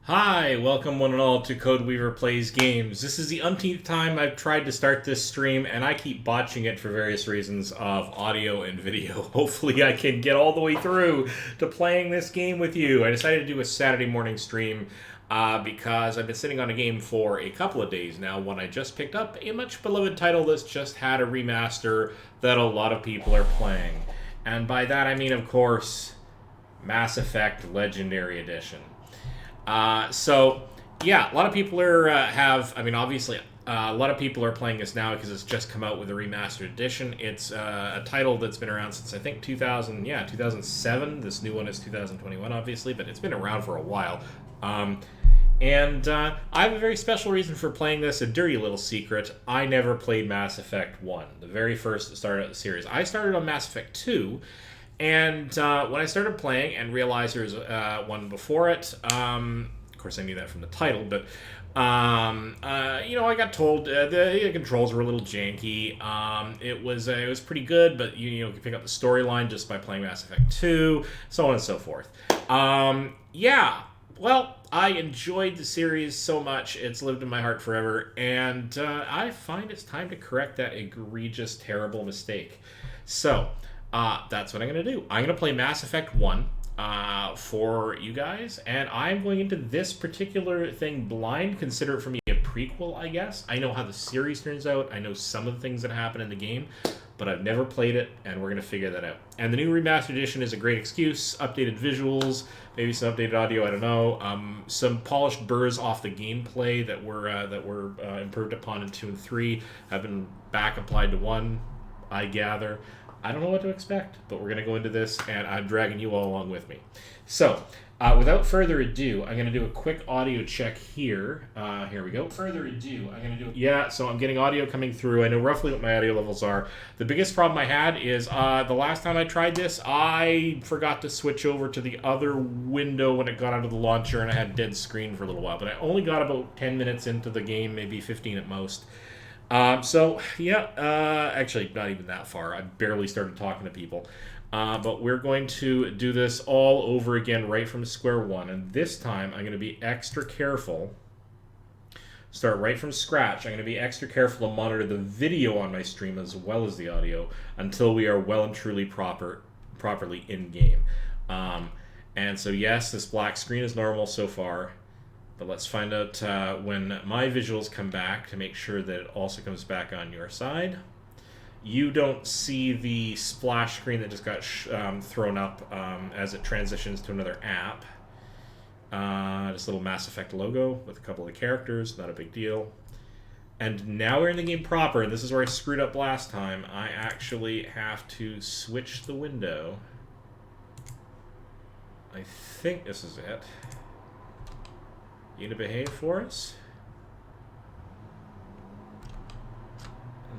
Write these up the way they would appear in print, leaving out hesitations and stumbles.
Hi, welcome one and all to Code Weaver Plays Games. This is the umpteenth time I've tried to start this stream, and I keep botching it for various reasons of audio and video. Hopefully I can get all the way through to playing this game with you. I decided to do a Saturday morning stream because I've been sitting on a game for a couple of days now when I just picked up a much beloved title that's just had a remaster that a lot of people are playing. And by that I mean, of course, Mass Effect Legendary Edition. So, yeah, a lot of people are, obviously, a lot of people are playing this now because it's just come out with a remastered edition. It's a title that's been around since, I think, 2007. This new one is 2021, obviously, but it's been around for a while. I have a very special reason for playing this, a dirty little secret. I never played Mass Effect 1, the very first that started out the series. I started on Mass Effect 2, and when I started playing and realized there was one before it, of course I knew that from the title, but I got told the controls were a little janky. It was pretty good, but you can pick up the storyline just by playing Mass Effect 2, so on and so forth. Well, I enjoyed the series so much, it's lived in my heart forever, and I find it's time to correct that egregious, terrible mistake. So, that's what I'm going to do. I'm going to play Mass Effect 1 for you guys, and I'm going into this particular thing blind. Consider it for me a prequel, I guess. I know how the series turns out. I know some of the things that happen in the game, but I've never played it, and we're going to figure that out. And the new remastered edition is a great excuse. Updated visuals, maybe some updated audio, I don't know. Some polished burrs off the gameplay that were improved upon in 2 and 3 have been back applied to 1, I gather. I don't know what to expect, but we're going to go into this, and I'm dragging you all along with me. So, without further ado, I'm going to do a quick audio check here. Here we go. So I'm getting audio coming through. I know roughly what my audio levels are. The biggest problem I had is the last time I tried this, I forgot to switch over to the other window when it got out of the launcher, and I had dead screen for a little while. But I only got about 10 minutes into the game, maybe 15 at most. Actually, not even that far. I barely started talking to people. But we're going to do this all over again right from square one. And this time, I'm going to be extra careful. Start right from scratch. I'm going to be extra careful to monitor the video on my stream as well as the audio until we are well and truly properly in-game. And so, yes, this black screen is normal so far. But let's find out when my visuals come back to make sure that it also comes back on your side. You don't see the splash screen that just got thrown up as it transitions to another app. This little Mass Effect logo with a couple of characters, not a big deal. And now we're in the game proper, and this is where I screwed up last time. I actually have to switch the window. I think this is it. You gonna behave for us?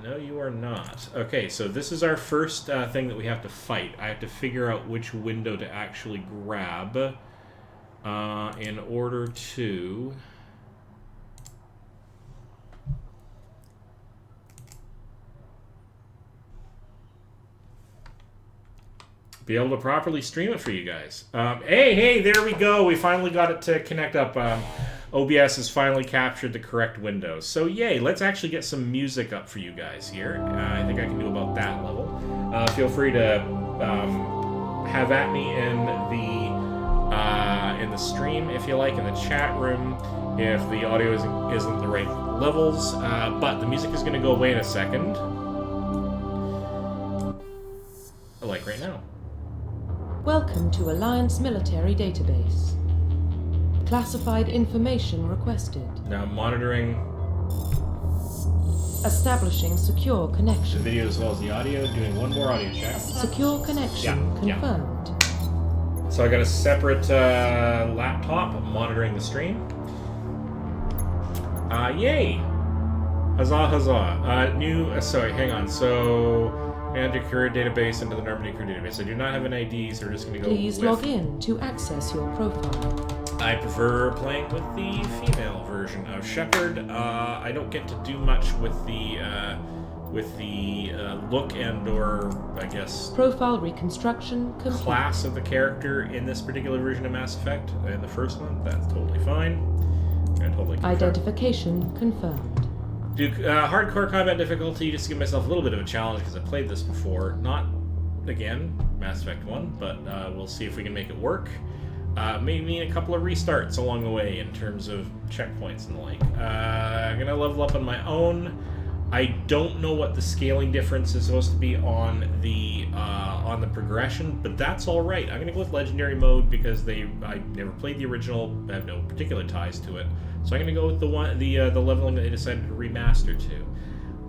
No, you are not. Okay, so this is our first thing that we have to fight. I have to figure out which window to actually grab in order to... be able to properly stream it for you guys. Hey, there we go. We finally got it to connect up. OBS has finally captured the correct window. So yay, let's actually get some music up for you guys here. I think I can do about that level. Feel free to have at me in the stream if you like, in the chat room, if the audio isn't the right levels. But the music is going to go away in a second. Like right now. Welcome to Alliance Military Database. Classified information requested. Now monitoring establishing secure the connection. video as well as the audio, doing one more audio check. Secure connection confirmed. So I got a separate laptop monitoring the stream. Yay! Huzzah, huzzah. Sorry, hang on. So... and to create a database into the Normandy crew database. I do not have an ID, so we're just going to go Please log in to access your profile. I prefer playing with the female version of Shepard. I don't get to do much with the with the look and or, I guess, Profile reconstruction complete. class of the character in this particular version of Mass Effect. In the first one, that's totally fine. And totally confirm. Identification confirmed. Do hardcore combat difficulty just to give myself a little bit of a challenge because I played this before. Not, again, Mass Effect 1, but we'll see if we can make it work. May mean a couple of restarts along the way in terms of checkpoints and the like. I'm going to level up on my own. I don't know what the scaling difference is supposed to be on the progression, but that's all right. I'm going to go with Legendary mode because I never played the original. I have no particular ties to it. So I'm going to go with the leveling that they decided to remaster to.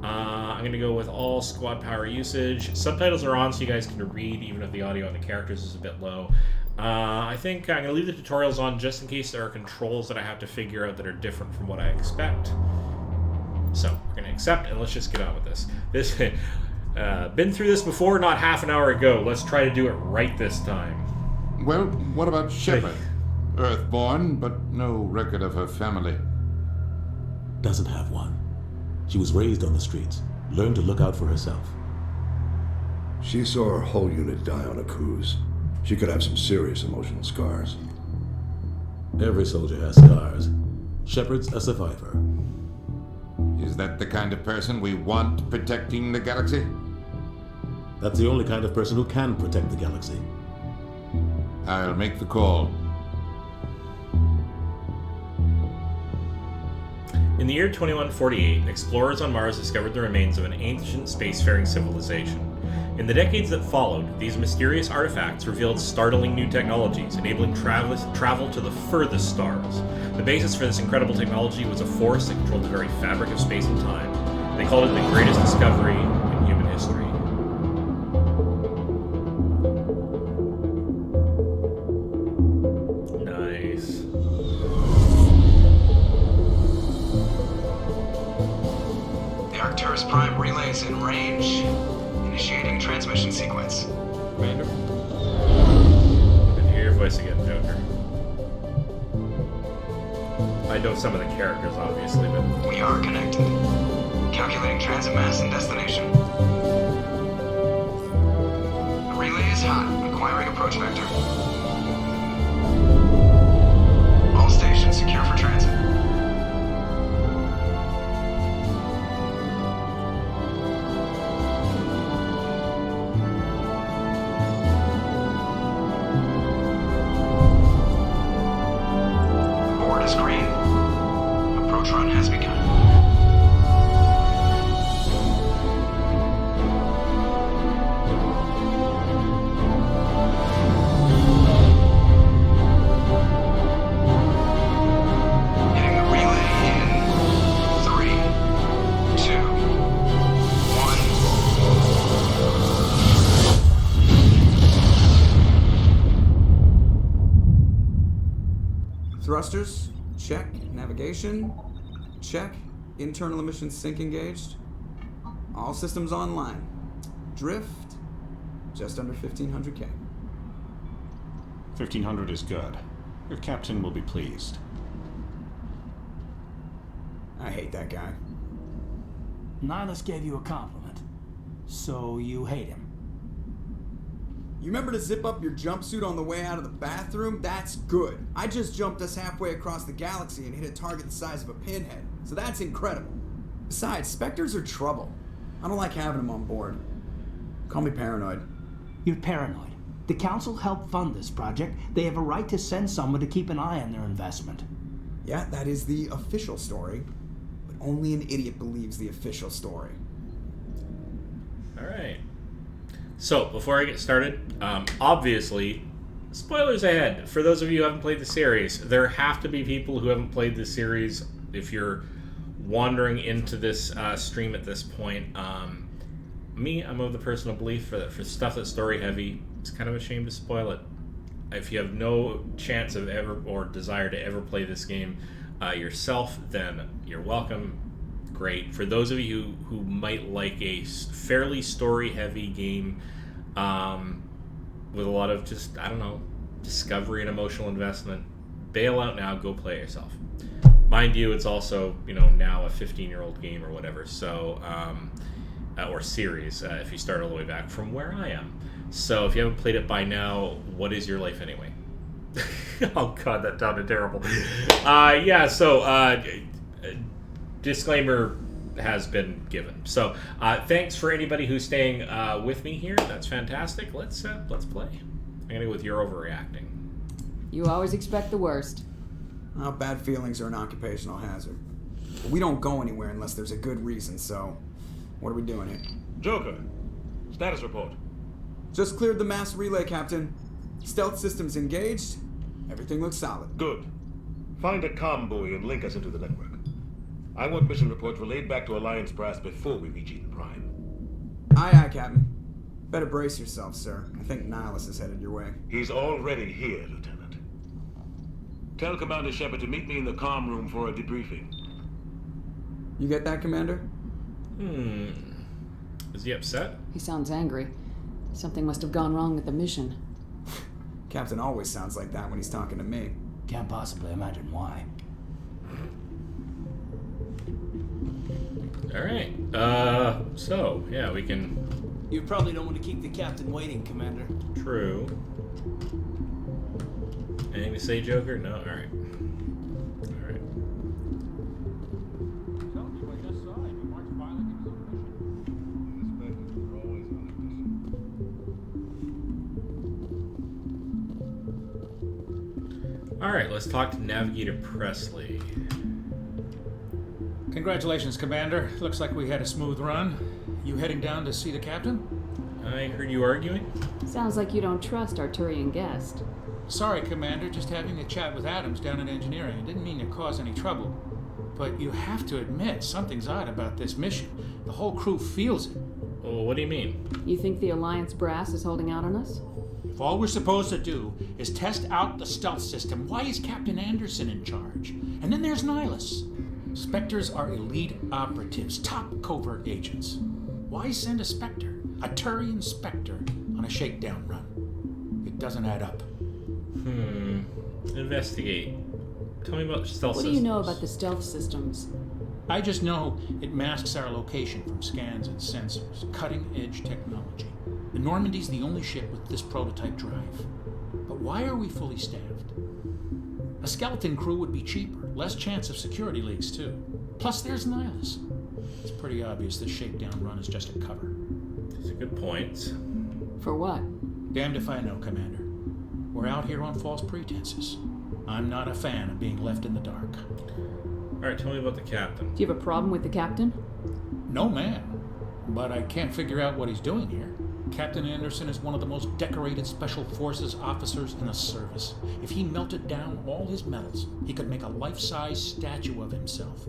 I'm going to go with all squad power usage. Subtitles are on so you guys can read, even if the audio on the characters is a bit low. I think I'm going to leave the tutorials on just in case there are controls that I have to figure out that are different from what I expect. So, we're going to accept, and let's just get on with this. Been through this before, not half an hour ago. Let's try to do it right this time. Well, what about Shepard? Earthborn, but no record of her family. Doesn't have one. She was raised on the streets, learned to look out for herself. She saw her whole unit die on a cruise. She could have some serious emotional scars. Every soldier has scars. Shepard's a survivor. Is that the kind of person we want protecting the galaxy? That's the only kind of person who can protect the galaxy. I'll make the call. In the year 2148, explorers on Mars discovered the remains of an ancient spacefaring civilization. In the decades that followed, these mysterious artifacts revealed startling new technologies, enabling travel to the furthest stars. The basis for this incredible technology was a force that controlled the very fabric of space and time. They called it the greatest discovery in human history. Nice. The Arcturus Prime relay is in range. Initiating transmission sequence. Commander? I can hear your voice again, Joker. I know some of the characters, obviously, but... We are connected. Calculating transit mass and destination. The relay is hot. Acquiring approach vector. All stations secure for transit. Thrusters, check. Navigation, check. Internal emissions sync engaged. All systems online. Drift, just under 1500K. 1500 is good. Your captain will be pleased. I hate that guy. Nihilus gave you a compliment, so you hate him. You remember to zip up your jumpsuit on the way out of the bathroom? That's good. I just jumped us halfway across the galaxy and hit a target the size of a pinhead, so that's incredible. Besides, Spectres are trouble. I don't like having them on board. Call me paranoid. You're paranoid. The Council helped fund this project. They have a right to send someone to keep an eye on their investment. Yeah, that is the official story. But only an idiot believes the official story. Alright. So, before I get started, obviously, spoilers ahead. For those of you who haven't played the series, there have to be people who haven't played the series if you're wandering into this stream at this point. I'm of the personal belief that for stuff that's story heavy, it's kind of a shame to spoil it. If you have no chance of ever or desire to ever play this game yourself, then you're welcome. Great. For those of you who might like a fairly story-heavy game with a lot of just, I don't know, discovery and emotional investment, bail out now, go play it yourself. Mind you, it's also, now a 15-year-old game or whatever, so or series, if you start all the way back from where I am. So if you haven't played it by now, what is your life anyway? Oh god, that sounded terrible. Disclaimer has been given. So thanks for anybody who's staying with me here. That's fantastic. Let's play. I'm gonna go with you're overreacting. You always expect the worst. Well, bad feelings are an occupational hazard. We don't go anywhere unless there's a good reason, so what are we doing here? Joker, status report. Just cleared the mass relay, Captain. Stealth systems engaged. Everything looks solid. Good. Find a comm buoy and link us into the network. I want mission reports relayed back to Alliance brass before we reach Eden Prime. Aye, aye, Captain. Better brace yourself, sir. I think Nihilus is headed your way. He's already here, Lieutenant. Tell Commander Shepard to meet me in the comm room for a debriefing. You get that, Commander? Is he upset? He sounds angry. Something must have gone wrong with the mission. Captain always sounds like that when he's talking to me. Can't possibly imagine why. Alright. So, yeah, we can... You probably don't want to keep the captain waiting, Commander. True. Anything to say, Joker? No? Alright. Alright. Alright, let's talk to Navigator Presley. Congratulations, Commander. Looks like we had a smooth run. You heading down to see the captain? I heard you arguing. Sounds like you don't trust our Turian guest. Sorry, Commander. Just having a chat with Adams down in engineering. I didn't mean to cause any trouble. But you have to admit, something's odd about this mission. The whole crew feels it. Well, what do you mean? You think the Alliance brass is holding out on us? If all we're supposed to do is test out the stealth system, why is Captain Anderson in charge? And then there's Nihilus. Spectres are elite operatives, top covert agents. Why send a Spectre, a Turian Spectre, on a shakedown run? It doesn't add up. Investigate. Tell me about stealth systems. What do you know about the stealth systems? I just know it masks our location from scans and sensors. Cutting-edge technology. The Normandy's the only ship with this prototype drive. But why are we fully staffed? A skeleton crew would be cheaper, less chance of security leaks too. Plus there's Nihilus. It's pretty obvious this shakedown run is just a cover. These are good points. For what? Damned if I know, Commander. We're out here on false pretenses. I'm not a fan of being left in the dark. Alright, tell me about the captain. Do you have a problem with the captain? No, ma'am. But I can't figure out what he's doing here. Captain Anderson is one of the most decorated Special Forces officers in the service. If he melted down all his medals, he could make a life-size statue of himself.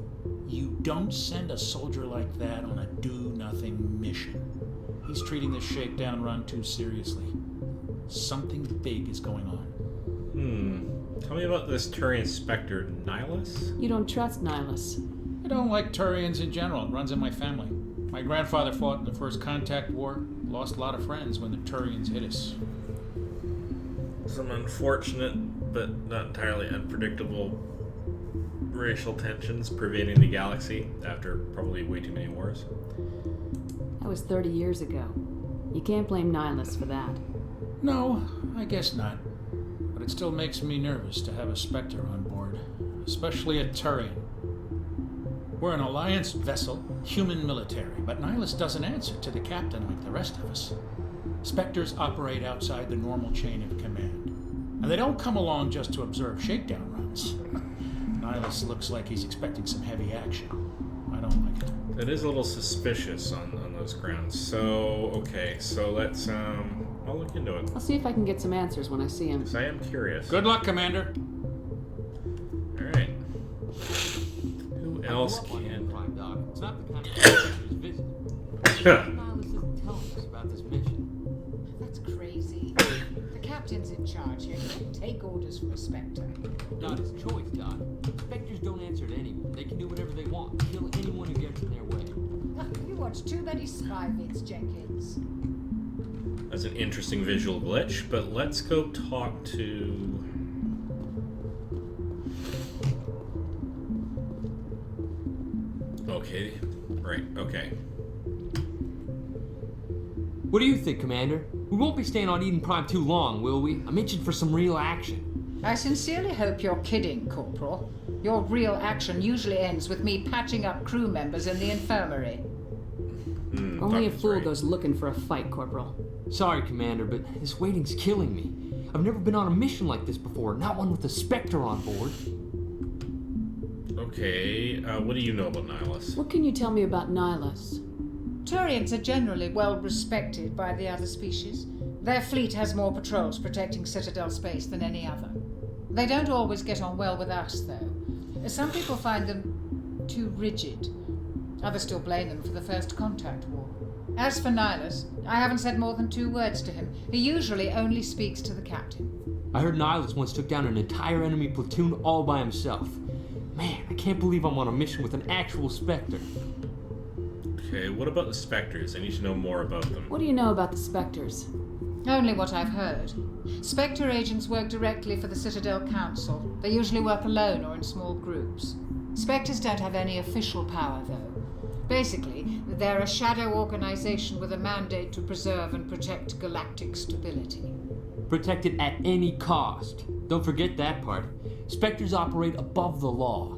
You don't send a soldier like that on a do-nothing mission. He's treating this shakedown run too seriously. Something big is going on. Tell me about this Turian Spectre, Nihilus? You don't trust Nihilus. I don't like Turians in general. It runs in my family. My grandfather fought in the First Contact War. Lost a lot of friends when the Turians hit us. Some unfortunate, but not entirely unpredictable racial tensions pervading the galaxy after probably way too many wars. That was 30 years ago. You can't blame Nihilus for that. No, I guess not. But it still makes me nervous to have a Spectre on board, especially a Turian. We're an Alliance vessel, human military, but Nihilus doesn't answer to the captain like the rest of us. Spectres operate outside the normal chain of command, and they don't come along just to observe shakedown runs. Nihilus looks like he's expecting some heavy action. I don't like it. That is a little suspicious on those grounds. So, okay, so let's, I'll look into it. I'll see if I can get some answers when I see him. Because I am curious. Good luck, Commander. Alright. Who else can... Prime Doc. It's not the kind of place who's visiting. Nihilus isn't telling us about this mission. That's crazy. The captain's in charge here. He can take orders from a Spectre. Not his choice, Doc. Spectres don't answer to anyone. They can do whatever they want. Kill anyone who gets in their way. You watch too many spy vids, Jenkins. That's an interesting visual glitch, but let's go talk to... Okay, right, okay. What do you think, Commander? We won't be staying on Eden Prime too long, will we? I'm itching for some real action. I sincerely hope you're kidding, Corporal. Your real action usually ends with me patching up crew members in the infirmary. Only a fool goes looking for a fight, Corporal. Sorry, Commander, but this waiting's killing me. I've never been on a mission like this before, not one with a Spectre on board. Okay, what do you know about Nihilus? What can you tell me about Nihilus? Turians are generally well respected by the other species. Their fleet has more patrols protecting Citadel space than any other. They don't always get on well with us, though. Some people find them too rigid. Others still blame them for the First Contact War. As for Nihilus, I haven't said more than 2 words to him. He usually only speaks to the captain. I heard Nihilus once took down an entire enemy platoon all by himself. Man, I can't believe I'm on a mission with an actual Spectre. Okay, what about the Spectres? I need to know more about them. What do you know about the Spectres? Only what I've heard. Spectre agents work directly for the Citadel Council. They usually work alone or in small groups. Spectres don't have any official power, though. Basically, they're a shadow organization with a mandate to preserve and protect galactic stability. Protect it at any cost. Don't forget that part. Spectres operate above the law.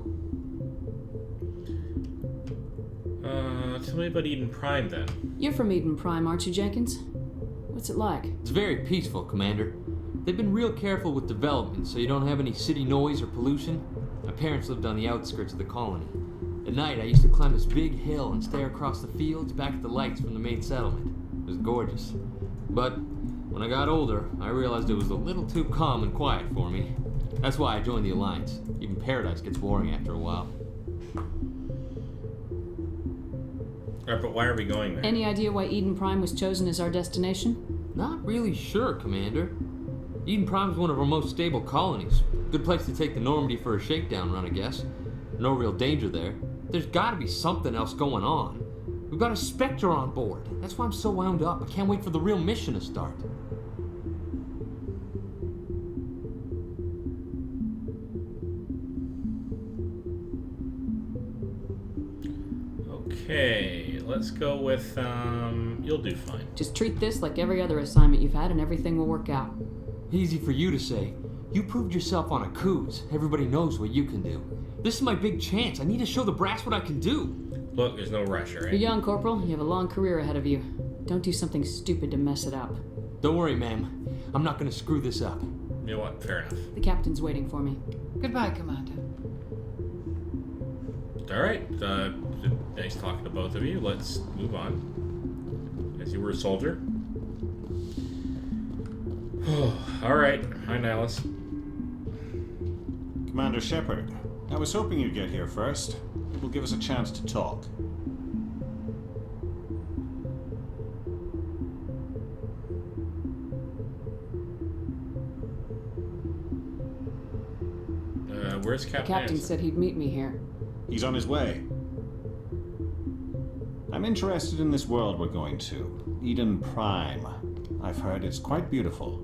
Tell me about Eden Prime, then. You're from Eden Prime, aren't you, Jenkins? What's it like? It's very peaceful, Commander. They've been real careful with development, so you don't have any city noise or pollution. My parents lived on the outskirts of the colony. At night, I used to climb this big hill and stare across the fields back at the lights from the main settlement. It was gorgeous. But when I got older, I realized it was a little too calm and quiet for me. That's why I joined the Alliance. Even Paradise gets boring after a while. Alright, but why are we going there? Any idea why Eden Prime was chosen as our destination? Not really sure, Commander. Eden Prime's one of our most stable colonies. Good place to take the Normandy for a shakedown run, I guess. No real danger there. There's gotta be something else going on. We've got a Spectre on board. That's why I'm so wound up. I can't wait for the real mission to start. Okay, let's go with, you'll do fine. Just treat this like every other assignment you've had and everything will work out. Easy for you to say. You proved yourself on a cruise. Everybody knows what you can do. This is my big chance. I need to show the brass what I can do. Look, there's no rush, right? You're young, Corporal. You have a long career ahead of you. Don't do something stupid to mess it up. Don't worry, ma'am. I'm not gonna screw this up. You know what? Fair enough. The captain's waiting for me. Goodbye, Commander. Alright, nice talking to both of you. Let's move on. As you were a soldier. Alright, hi Nihilus. Commander Shepard, I was hoping you'd get here first. It will give us a chance to talk. Where's Captain? The captain said he'd meet me here. He's on his way. I'm interested in this world we're going to. Eden Prime. I've heard it's quite beautiful.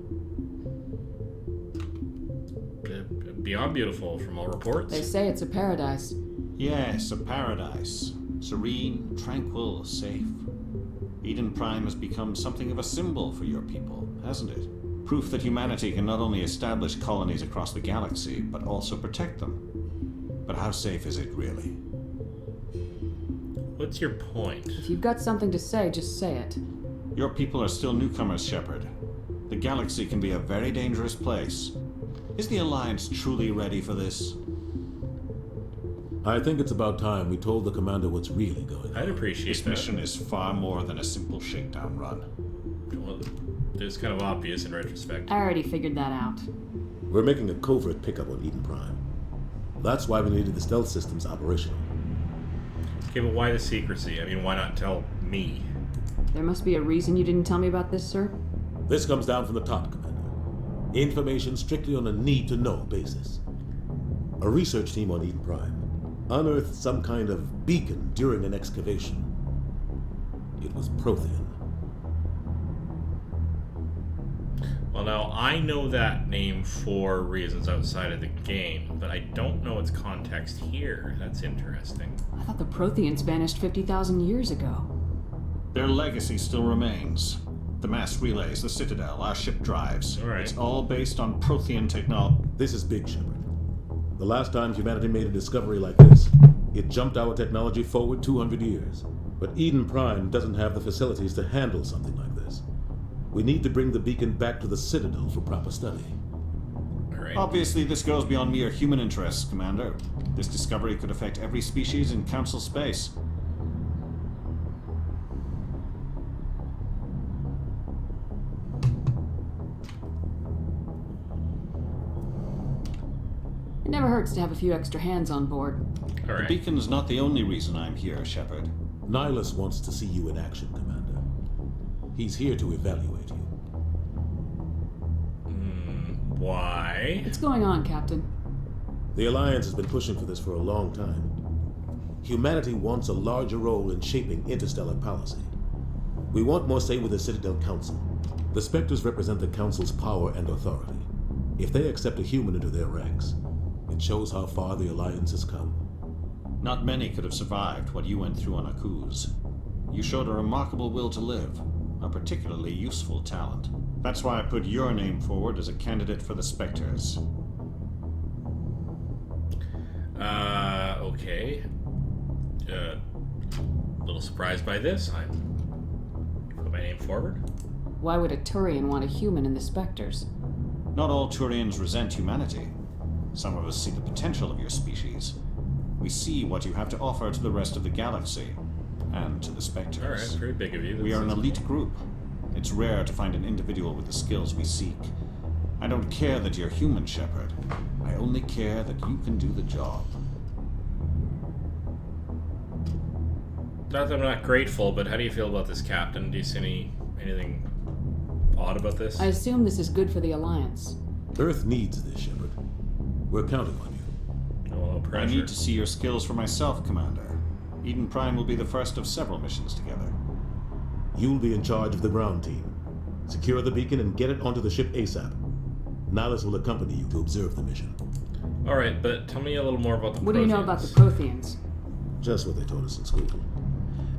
Beyond beautiful from all reports. They say it's a paradise. Yes, a paradise. Serene, tranquil, safe. Eden Prime has become something of a symbol for your people, hasn't it? Proof that humanity can not only establish colonies across the galaxy, but also protect them. But how safe is it really? What's your point? If you've got something to say, just say it. Your people are still newcomers, Shepard. The galaxy can be a very dangerous place. Is the Alliance truly ready for this? I think it's about time we told the commander what's really going on. I'd appreciate This mission is far more than a simple shakedown run. Well, it's kind of obvious in retrospect. I already figured that out. We're making a covert pickup on Eden Prime. That's why we needed the stealth systems operational. Okay, but why the secrecy? I mean, why not tell me? There must be a reason you didn't tell me about this, sir. This comes down from the top, Commander. Information strictly on a need-to-know basis. A research team on Eden Prime unearthed some kind of beacon during an excavation. It was Prothean. Well, now, I know that name for reasons outside of the game, but I don't know its context here. That's interesting. I thought the Protheans vanished 50,000 years ago. Their legacy still remains. The mass relays, the Citadel, our ship drives. All right. It's all based on Prothean technology. This is Big Shepard. The last time humanity made a discovery like this, it jumped our technology forward 200 years. But Eden Prime doesn't have the facilities to handle something like this. We need to bring the beacon back to the Citadel for proper study. All right. Obviously, this goes beyond mere human interests, Commander. This discovery could affect every species in Council space. It never hurts to have a few extra hands on board. All right. The beacon's not the only reason I'm here, Shepard. Nihilus wants to see you in action, Commander. He's here to evaluate you. Why? What's going on, Captain? The Alliance has been pushing for this for a long time. Humanity wants a larger role in shaping interstellar policy. We want more say with the Citadel Council. The Spectres represent the Council's power and authority. If they accept a human into their ranks, it shows how far the Alliance has come. Not many could have survived what you went through on Akuz. You showed a remarkable will to live, a particularly useful talent. That's why I put your name forward as a candidate for the Spectres. Okay. A little surprised by this. I put my name forward. Why would a Turian want a human in the Spectres? Not all Turians resent humanity. Some of us see the potential of your species. We see what you have to offer to the rest of the galaxy, and to the Spectres. All right, very big of you. We are an elite group. It's rare to find an individual with the skills we seek. I don't care that you're human, Shepard. I only care that you can do the job. Not that I'm not grateful, but how do you feel about this, Captain? Do you see anything odd about this? I assume this is good for the Alliance. Earth needs this, Shepard. We're counting on you. No pressure. I need to see your skills for myself, Commander. Eden Prime will be the first of several missions together. You'll be in charge of the ground team. Secure the beacon and get it onto the ship ASAP. Nihilus will accompany you to observe the mission. All right, but tell me a little more about the What do you know about the Protheans? Protheans? Just what they taught us in school.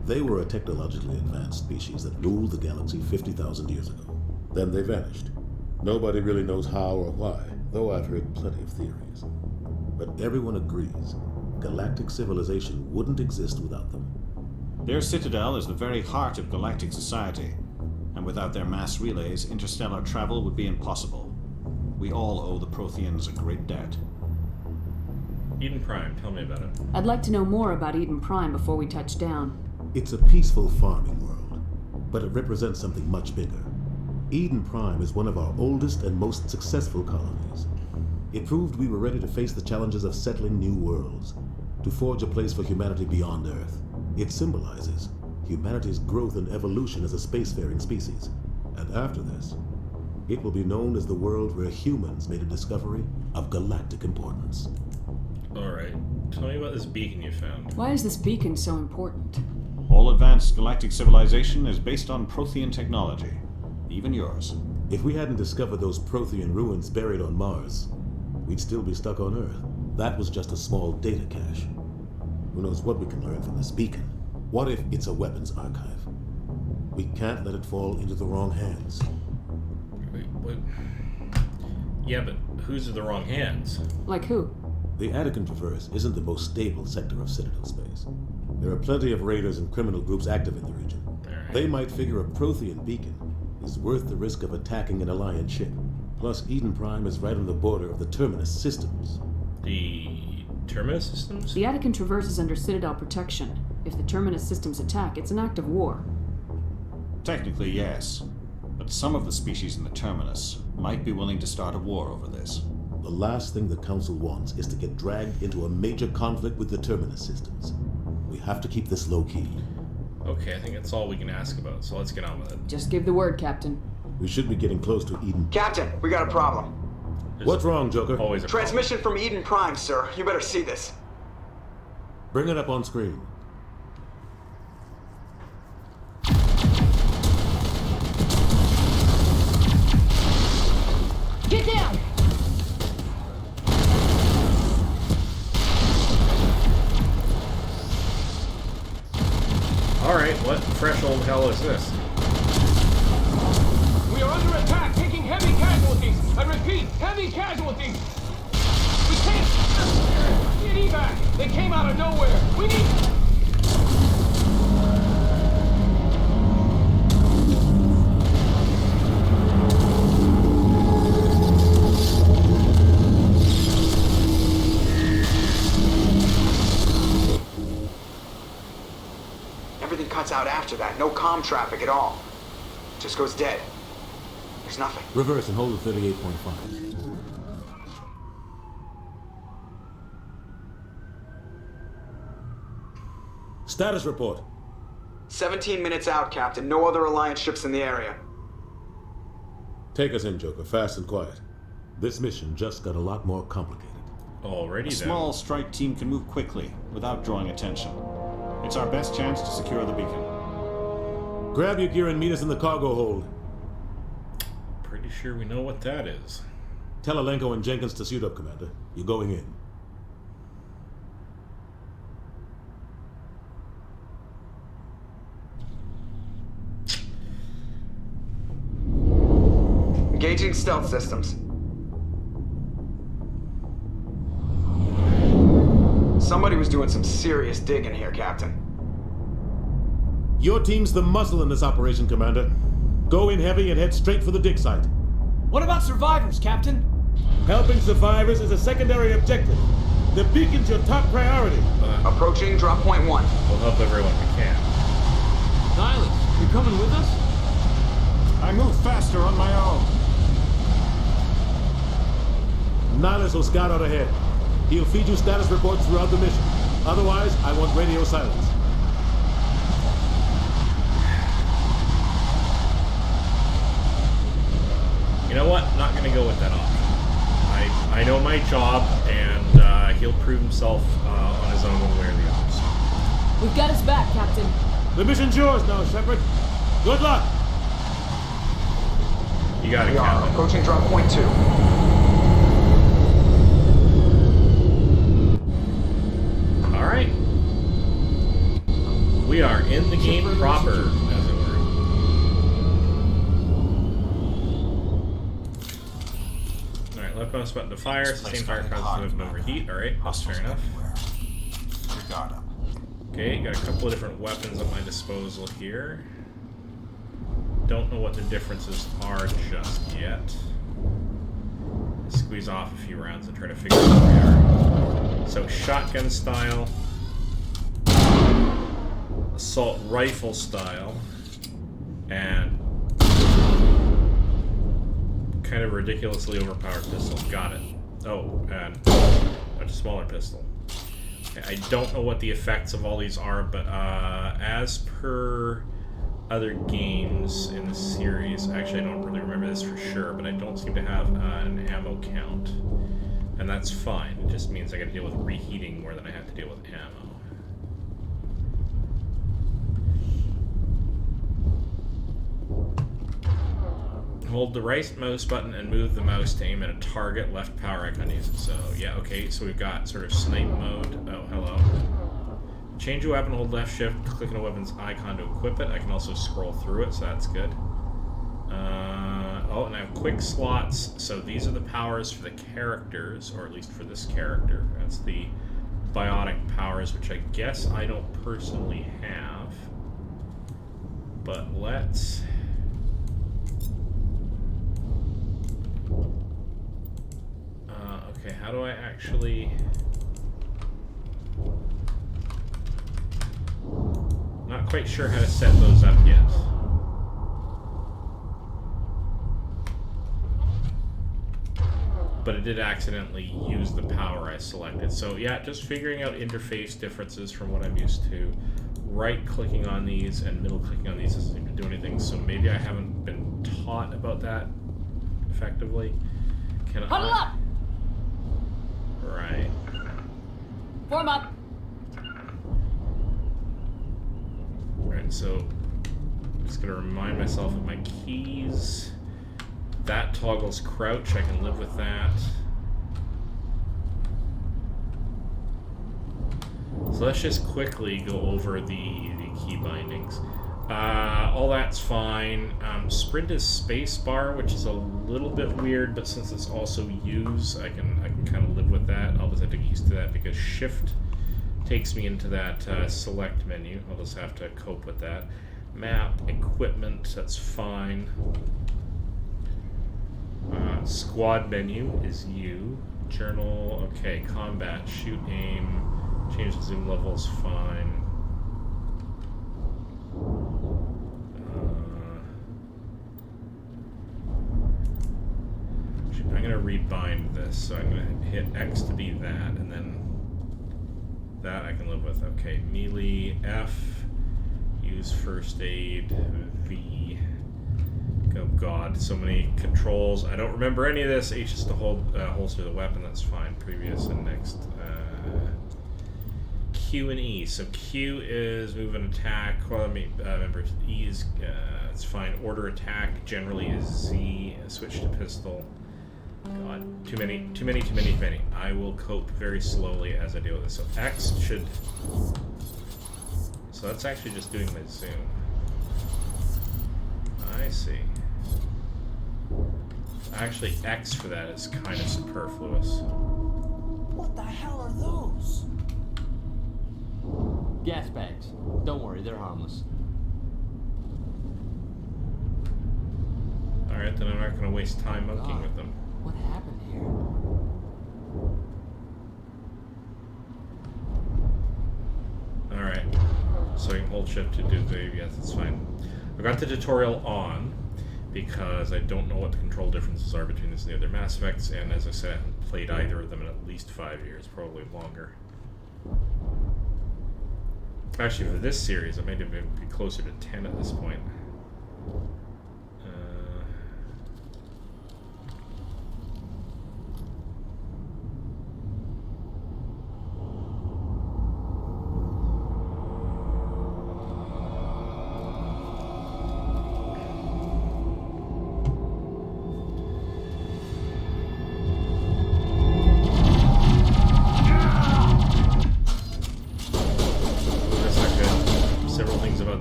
They were a technologically advanced species that ruled the galaxy 50,000 years ago. Then they vanished. Nobody really knows how or why, though I've heard plenty of theories. But everyone agrees, galactic civilization wouldn't exist without them. Their citadel is the very heart of galactic society, and without their mass relays, interstellar travel would be impossible. We all owe the Protheans a great debt. Eden Prime, tell me about it. I'd like to know more about Eden Prime before we touch down. It's a peaceful farming world, but it represents something much bigger. Eden Prime is one of our oldest and most successful colonies. It proved we were ready to face the challenges of settling new worlds, to forge a place for humanity beyond Earth. It symbolizes humanity's growth and evolution as a spacefaring species. And after this, it will be known as the world where humans made a discovery of galactic importance. Alright, tell me about this beacon you found. Why is this beacon so important? All advanced galactic civilization is based on Prothean technology, even yours. If we hadn't discovered those Prothean ruins buried on Mars, we'd still be stuck on Earth. That was just a small data cache. Who knows what we can learn from this beacon? What if it's a weapons archive? We can't let it fall into the wrong hands. Wait, what? Yeah, but whose are the wrong hands? Like who? The Attican Traverse isn't the most stable sector of Citadel space. There are plenty of raiders and criminal groups active in the region. Right. They might figure a Prothean beacon is worth the risk of attacking an Alliance ship. Plus, Eden Prime is right on the border of the Terminus systems. The Terminus systems? The Attican Traverse is under Citadel protection. If the Terminus systems attack, it's an act of war. Technically, yes. But some of the species in the Terminus might be willing to start a war over this. The last thing the Council wants is to get dragged into a major conflict with the Terminus systems. We have to keep this low-key. Okay, I think that's all we can ask about, so let's get on with it. Just give the word, Captain. We should be getting close to Eden. Captain, we got a problem. What's wrong, Joker? Always a Transmission from Eden Prime, sir. You better see this. Bring it up on screen. Get down! Alright, what fresh old hell is this? taking casualties! We can't... Need evac! They came out of nowhere! We need... Everything cuts out after that. No comm traffic at all. Just goes dead. There's nothing. Reverse and hold the 38.5. Status report. 17 minutes out, Captain. No other Alliance ships in the area. Take us in, Joker, fast and quiet. This mission just got a lot more complicated. Already A small strike team can move quickly without drawing attention. It's our best chance to secure the beacon. Grab your gear and meet us in the cargo hold. Pretty sure we know what that is. Tell Alenko and Jenkins to suit up, Commander. You're going in. Engaging stealth systems. Somebody was doing some serious digging here, Captain. Your team's the muscle in this operation, Commander. Go in heavy and head straight for the dig site. What about survivors, Captain? Helping survivors is a secondary objective. The beacon's your top priority. Approaching drop point 1. We'll help everyone we can. Nihilus, you coming with us? I move faster on my own. Nihilus will scout out ahead. He'll feed you status reports throughout the mission. Otherwise, I want radio silence. You know what? Not going to go with that option. I know my job, and he'll prove himself on his own one way or the other. We've got his back, Captain. The mission's yours now, Shepard. Good luck. You got it, We are Captain. approaching drop point 2. All right. We are in the game proper, as it were. All right, left mouse button to fire. Sustain fire causes no overheat. All right, that's fair enough. Guard up. Okay, got a couple of different weapons at my disposal here. Don't know what the differences are just yet. Squeeze off a few rounds and try to figure out where we are. So, shotgun style, assault rifle style, and kind of ridiculously overpowered pistol. Got it. Oh, and a smaller pistol. Okay, I don't know what the effects of all these are, but as per other games in the series, actually I don't really remember this for sure, but I don't seem to have an ammo count. And that's fine. It just means I gotta deal with reheating more than I have to deal with ammo. Hold the right mouse button and move the mouse to aim at a target. Left power icon uses. So yeah, okay, so we've got sort of snipe mode. Oh, hello. Change a weapon, hold left shift, click on a weapon's icon to equip it. I can also scroll through it, so that's good. Oh, and I have quick slots. So these are the powers for the characters, or at least for this character. That's the biotic powers, which I guess I don't personally have. But let's... okay, how do I actually... Not quite sure how to set those up yet. But it did accidentally use the power I selected. So yeah, just figuring out interface differences from what I'm used to. Right-clicking on these and middle-clicking on these doesn't seem to do anything, so maybe I haven't been taught about that effectively. Can Huddle up! Right. Form up! Right, so I'm just gonna remind myself of my keys. That toggles crouch, I can live with that. So let's just quickly go over the key bindings. All that's fine. Sprint is spacebar, which is a little bit weird, but since it's also use, I can kind of live with that. I'll just have to get used to that because shift takes me into that select menu. I'll just have to cope with that. Map, equipment, that's fine. Squad menu is U. Journal, okay. Combat, shoot, aim, change the zoom levels, fine. I'm going to rebind this, so I'm going to hit X to be that, and then that I can live with. Okay, melee, F, use first aid, V. Oh god, so many controls. I don't remember any of this. H is to hold holster the weapon, that's fine. Previous and next. Q and E. So Q is move and attack. Well, let me remember. E is it's fine. Order attack generally is Z. Switch to pistol. God, too many. I will cope very slowly as I deal with this. So X should. So that's actually just doing my zoom. I see. Actually, X for that is kind of superfluous. What the hell are those? Gas bags. Don't worry, they're harmless. Alright, then I'm not going to waste time monkeying with them. What happened here? Alright. So I can hold shift to do the... Yes, that's fine. I've got the tutorial on because I don't know what the control differences are between this and the other Mass Effects, and as I said, I haven't played either of them in at least 5 years, probably longer. Actually, for this series, I might even be closer to 10 at this point.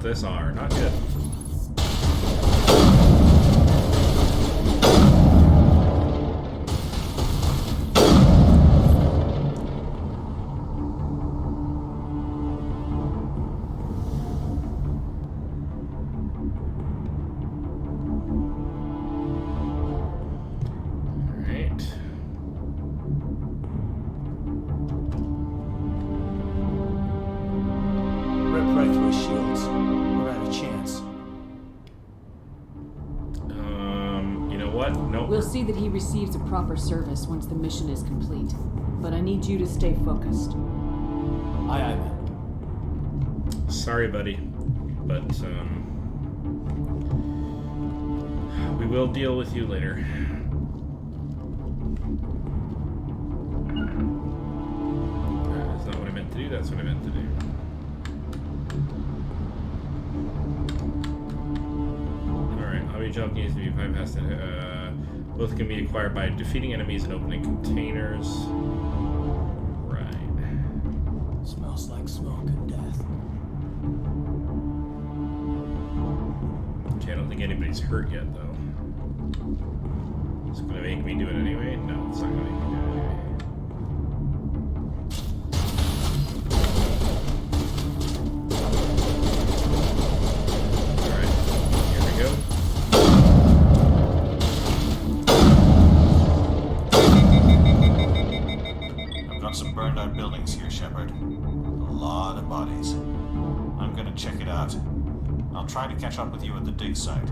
This are not good. We'll see that he receives a proper service once the mission is complete. But I need you to stay focused. Aye, aye, ma'am. Sorry, buddy, but we will deal with you later. That's not what I meant to do, that's what I meant to do. Alright, hobby jump needs to be bypassed. Both can be acquired by defeating enemies and opening containers. Right. Smells like smoke and death. Okay, I don't think anybody's hurt yet, though. Is it gonna make me do it anyway? No, it's not gonna make me do it anyway. Alright, here we go. Some burned out buildings here, Shepard. A lot of bodies. I'm gonna check it out. I'll try to catch up with you at the dig site.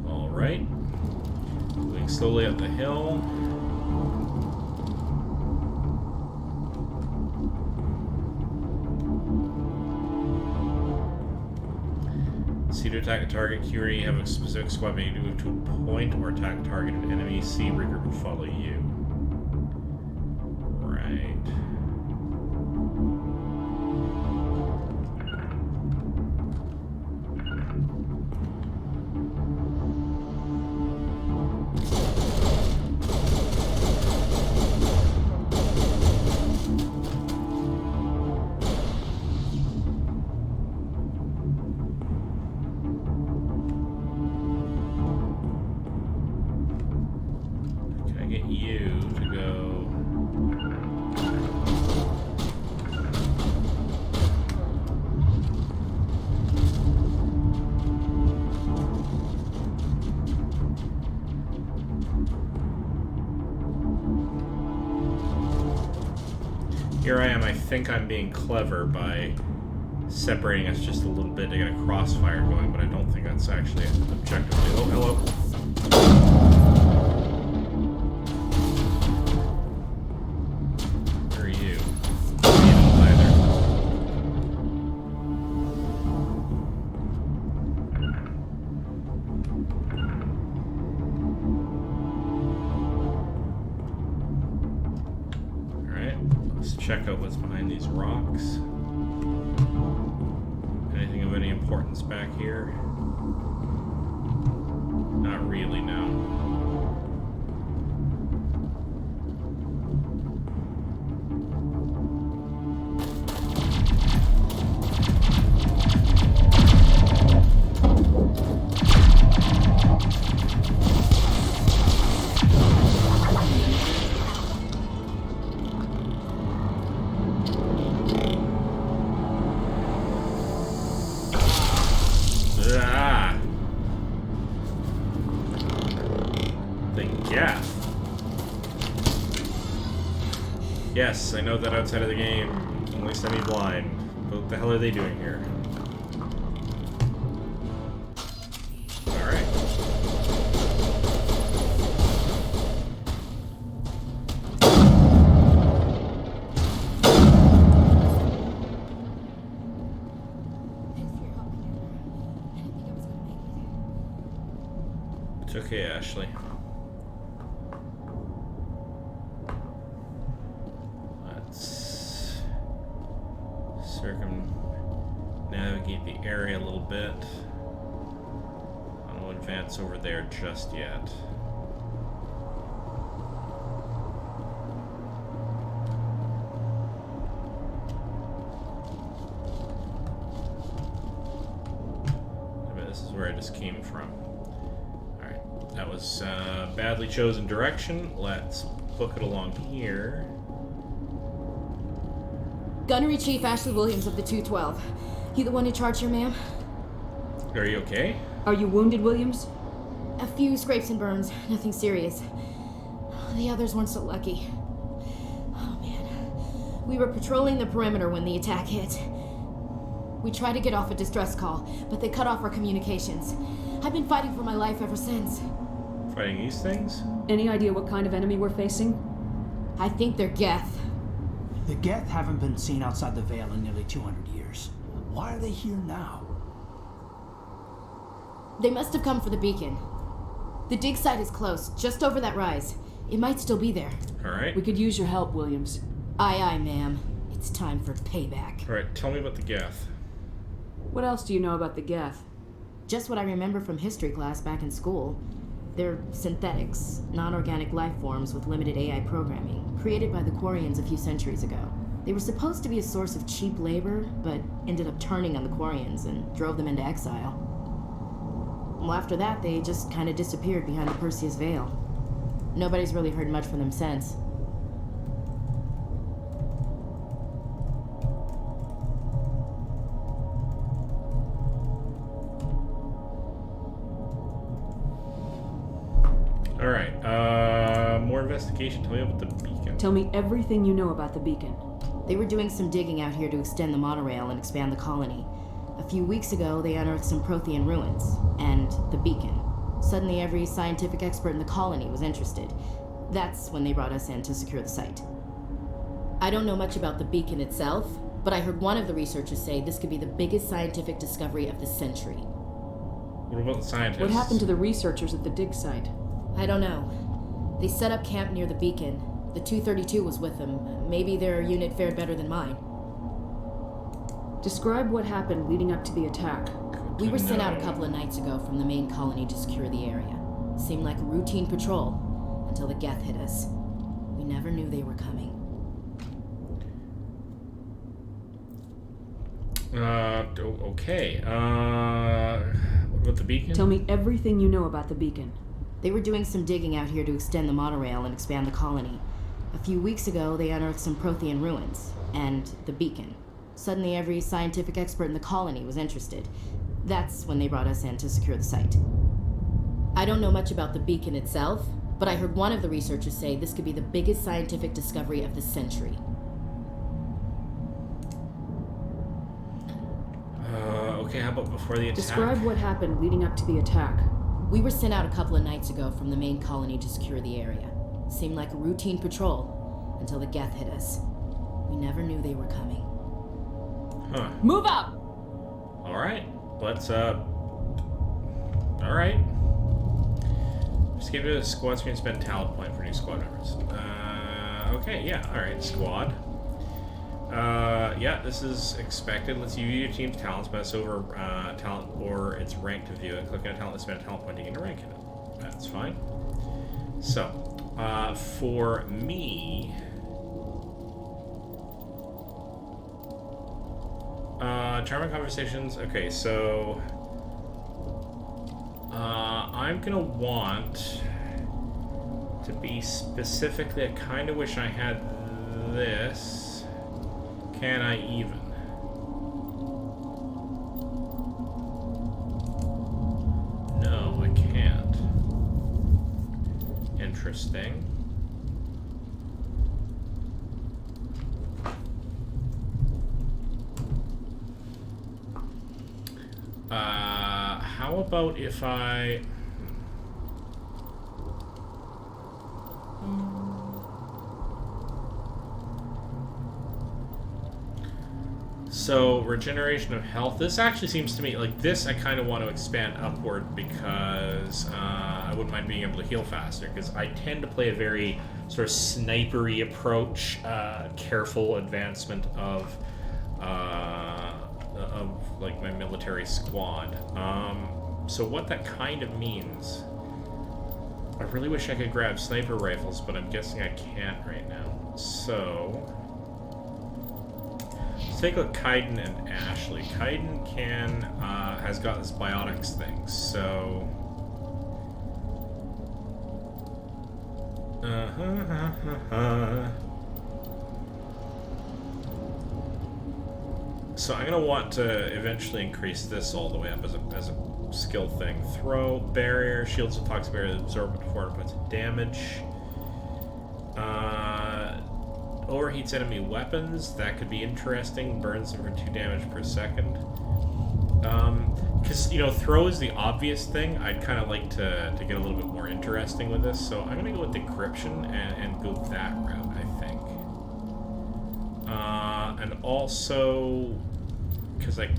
Alright. Moving slowly up the hill. C to attack a target. Q or E have a specific squad menu to move to a point or attack targeted enemy. C regroup and follow you. Right. Here I am, I think I'm being clever by separating us just a little bit to get a crossfire going, but I don't think that's actually an objective. Oh, hello. Where are you? Either. Alright, let's check out what's behind these rocks. Anything of any importance back here? Not really, no. Yes, I know that outside of the game, only semi-blind. But what the hell are they doing here? Alright. It's okay, Ashley. Circumnavigate the area a little bit. I don't advance over there just yet. This is where I just came from. Alright, that was badly chosen direction. Let's book it along here. Gunnery Chief Ashley Williams of the 212. You the one in charge here, ma'am? Are you okay? Are you wounded, Williams? A few scrapes and burns. Nothing serious. The others weren't so lucky. Oh, man. We were patrolling the perimeter when the attack hit. We tried to get off a distress call, but they cut off our communications. I've been fighting for my life ever since. Fighting these things? Any idea what kind of enemy we're facing? I think they're Geth. The Geth haven't been seen outside the Veil in nearly 200 years. Why are they here now? They must have come for the beacon. The dig site is close, just over that rise. It might still be there. Alright. We could use your help, Williams. Aye, aye, ma'am. It's time for payback. Alright, tell me about the Geth. What else do you know about the Geth? Just what I remember from history class back in school. They're synthetics, non-organic life forms with limited AI programming, created by the Quarians a few centuries ago. They were supposed to be a source of cheap labor, but ended up turning on the Quarians and drove them into exile. Well, after that, they just kind of disappeared behind the Perseus Veil. Nobody's really heard much from them since. Alright, more investigation. Tell me about the beacon. Tell me everything you know about the beacon. They were doing some digging out here to extend the monorail and expand the colony. A few weeks ago, they unearthed some Prothean ruins, and the beacon. Suddenly, every scientific expert in the colony was interested. That's when they brought us in to secure the site. I don't know much about the beacon itself, but I heard one of the researchers say this could be the biggest scientific discovery of the century. What about the scientists? What happened to the researchers at the dig site? I don't know. They set up camp near the beacon. The 232 was with them. Maybe their unit fared better than mine. Describe what happened leading up to the attack. We were sent out a couple of nights ago from the main colony to secure the area. Seemed like a routine patrol, until the Geth hit us. We never knew they were coming. Okay. What about the beacon? Tell me everything you know about the beacon. They were doing some digging out here to extend the monorail and expand the colony. A few weeks ago, they unearthed some Prothean ruins, and the beacon. Suddenly, every scientific expert in the colony was interested. That's when they brought us in to secure the site. I don't know much about the beacon itself, but I heard one of the researchers say this could be the biggest scientific discovery of the century. Okay, how about before the attack? Describe what happened leading up to the attack. We were sent out a couple of nights ago from the main colony to secure the area. Seemed like a routine patrol until the Geth hit us. We never knew they were coming. Huh. Move out! Alright. Let's, Alright. Just give it a squad screen, spend talent point for new squad members. Okay, yeah, alright, squad. Yeah, this is expected. Let's view your team's talents, but it's over talent or its rank to view it. Click on a talent to spend a talent point to gain a rank in it. That's fine. So, for me... charming conversations. Okay, so... I'm gonna want to be specifically... I kind of wish I had this... Can I even? No, I can't. Interesting. How about if I... So, regeneration of health. This actually seems to me, like this I kind of want to expand upward because I wouldn't mind being able to heal faster because I tend to play a very sort of snipery approach, careful advancement of like my military squad. So what that kind of means, I really wish I could grab sniper rifles, but I'm guessing I can't right now. So... let's take a look at Kaiden and Ashley. Kaiden has got this biotics thing, so... So I'm going to want to eventually increase this all the way up as a skill thing. Throw, barrier, shields with toxic barrier, absorb up to 400 points of damage. Overheats enemy weapons, that could be interesting. Burns them for 2 damage per second. Because, you know, throw is the obvious thing. I'd kind of like to get a little bit more interesting with this. So I'm going to go with decryption and go that route, I think. And also, because I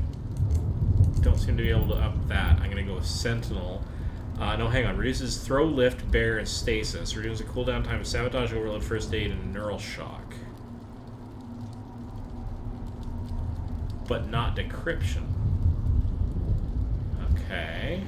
don't seem to be able to up that, I'm going to go with Sentinel. No, hang on. Reduces throw, lift, bear, and stasis. Reduces the cooldown time of sabotage, overload, first aid, and neural shock. But not decryption. Okay.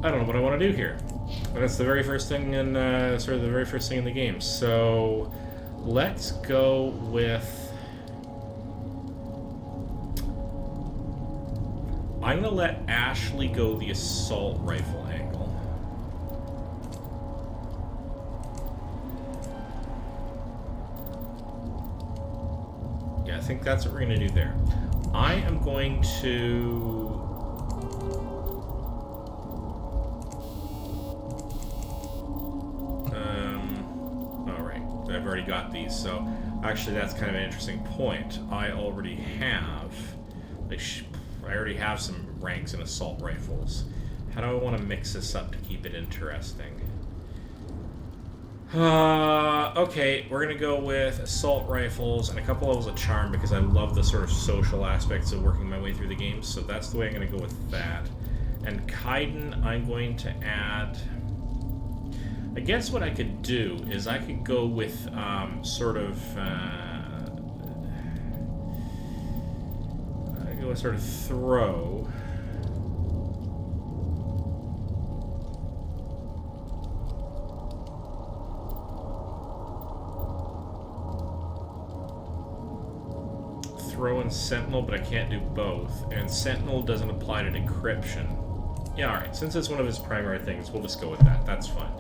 I don't know what I want to do here. That's the very first thing in sort of the very first thing in the game. So let's go with. I'm gonna let Ashley go the assault rifle angle. Yeah, I think that's what we're gonna do there. I am going to. I've already got these, so actually that's kind of an interesting point. I already have, like, I already have some ranks in assault rifles. How do I want to mix this up to keep it interesting? Okay, we're gonna go with assault rifles and a couple levels of charm because I love the sort of social aspects of working my way through the game, so that's the way I'm gonna go with that. And Kaiden, I'm going to add... I guess what I could do is I could go with sort of throw. throw in Sentinel, but I can't do both. And Sentinel doesn't apply to decryption. Yeah, alright. Since it's one of his primary things, we'll just go with that. That's fine.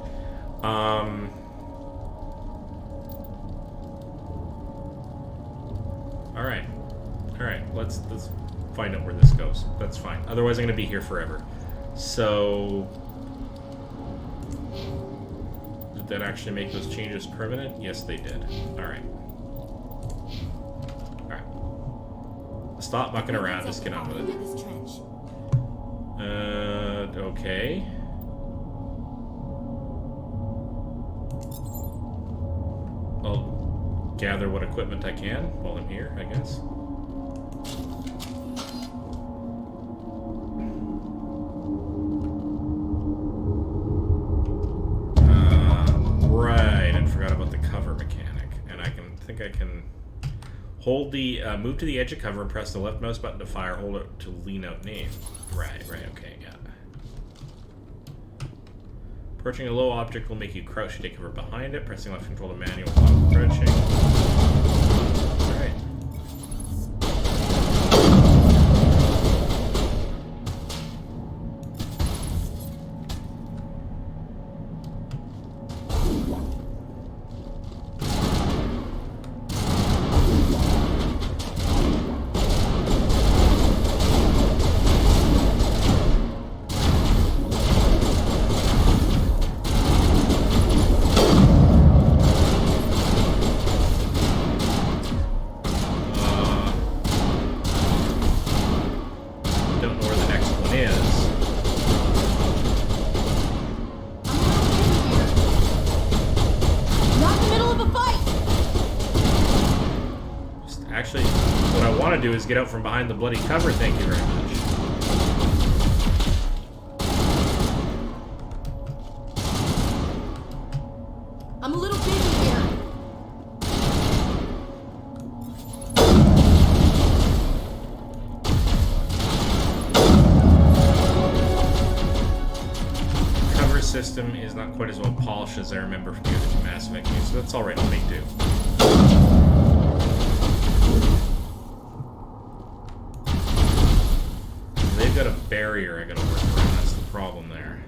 Alright. Alright, let's find out where this goes. That's fine. Otherwise, I'm going to be here forever. So... Did that actually make those changes permanent? Yes, they did. Alright. Alright. Stop mucking around. Just get on with it. Okay. I'll gather what equipment I can while I'm here, I guess. Right, I forgot about the cover mechanic. And I think I can hold the, move to the edge of cover and press the left mouse button to fire, hold it to lean out name. Right, okay, yeah. Approaching a low object will make you crouch to take cover behind it. Pressing left control to manual while crouching. Alright. Do is get out from behind the bloody cover, thank you very much. I'm a little busy here. Cover system is not quite as well polished as I remember from the other two Mass Effect games, so that's alright, I'll make do. Got a barrier I gotta work around. That's the problem there.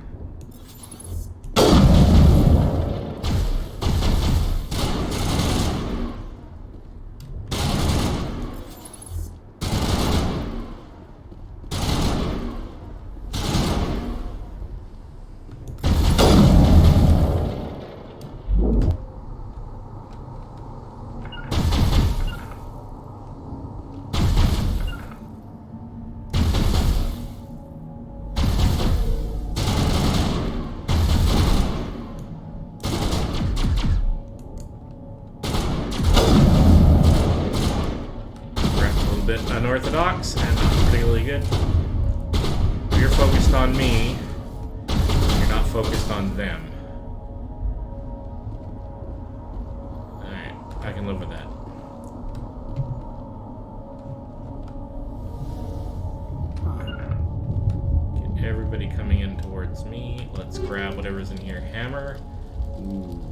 Unorthodox and not particularly good. You're focused on me. You're not focused on them. Alright, I can live with that. Get everybody coming in towards me. Let's grab whatever's in here. Hammer. Ooh.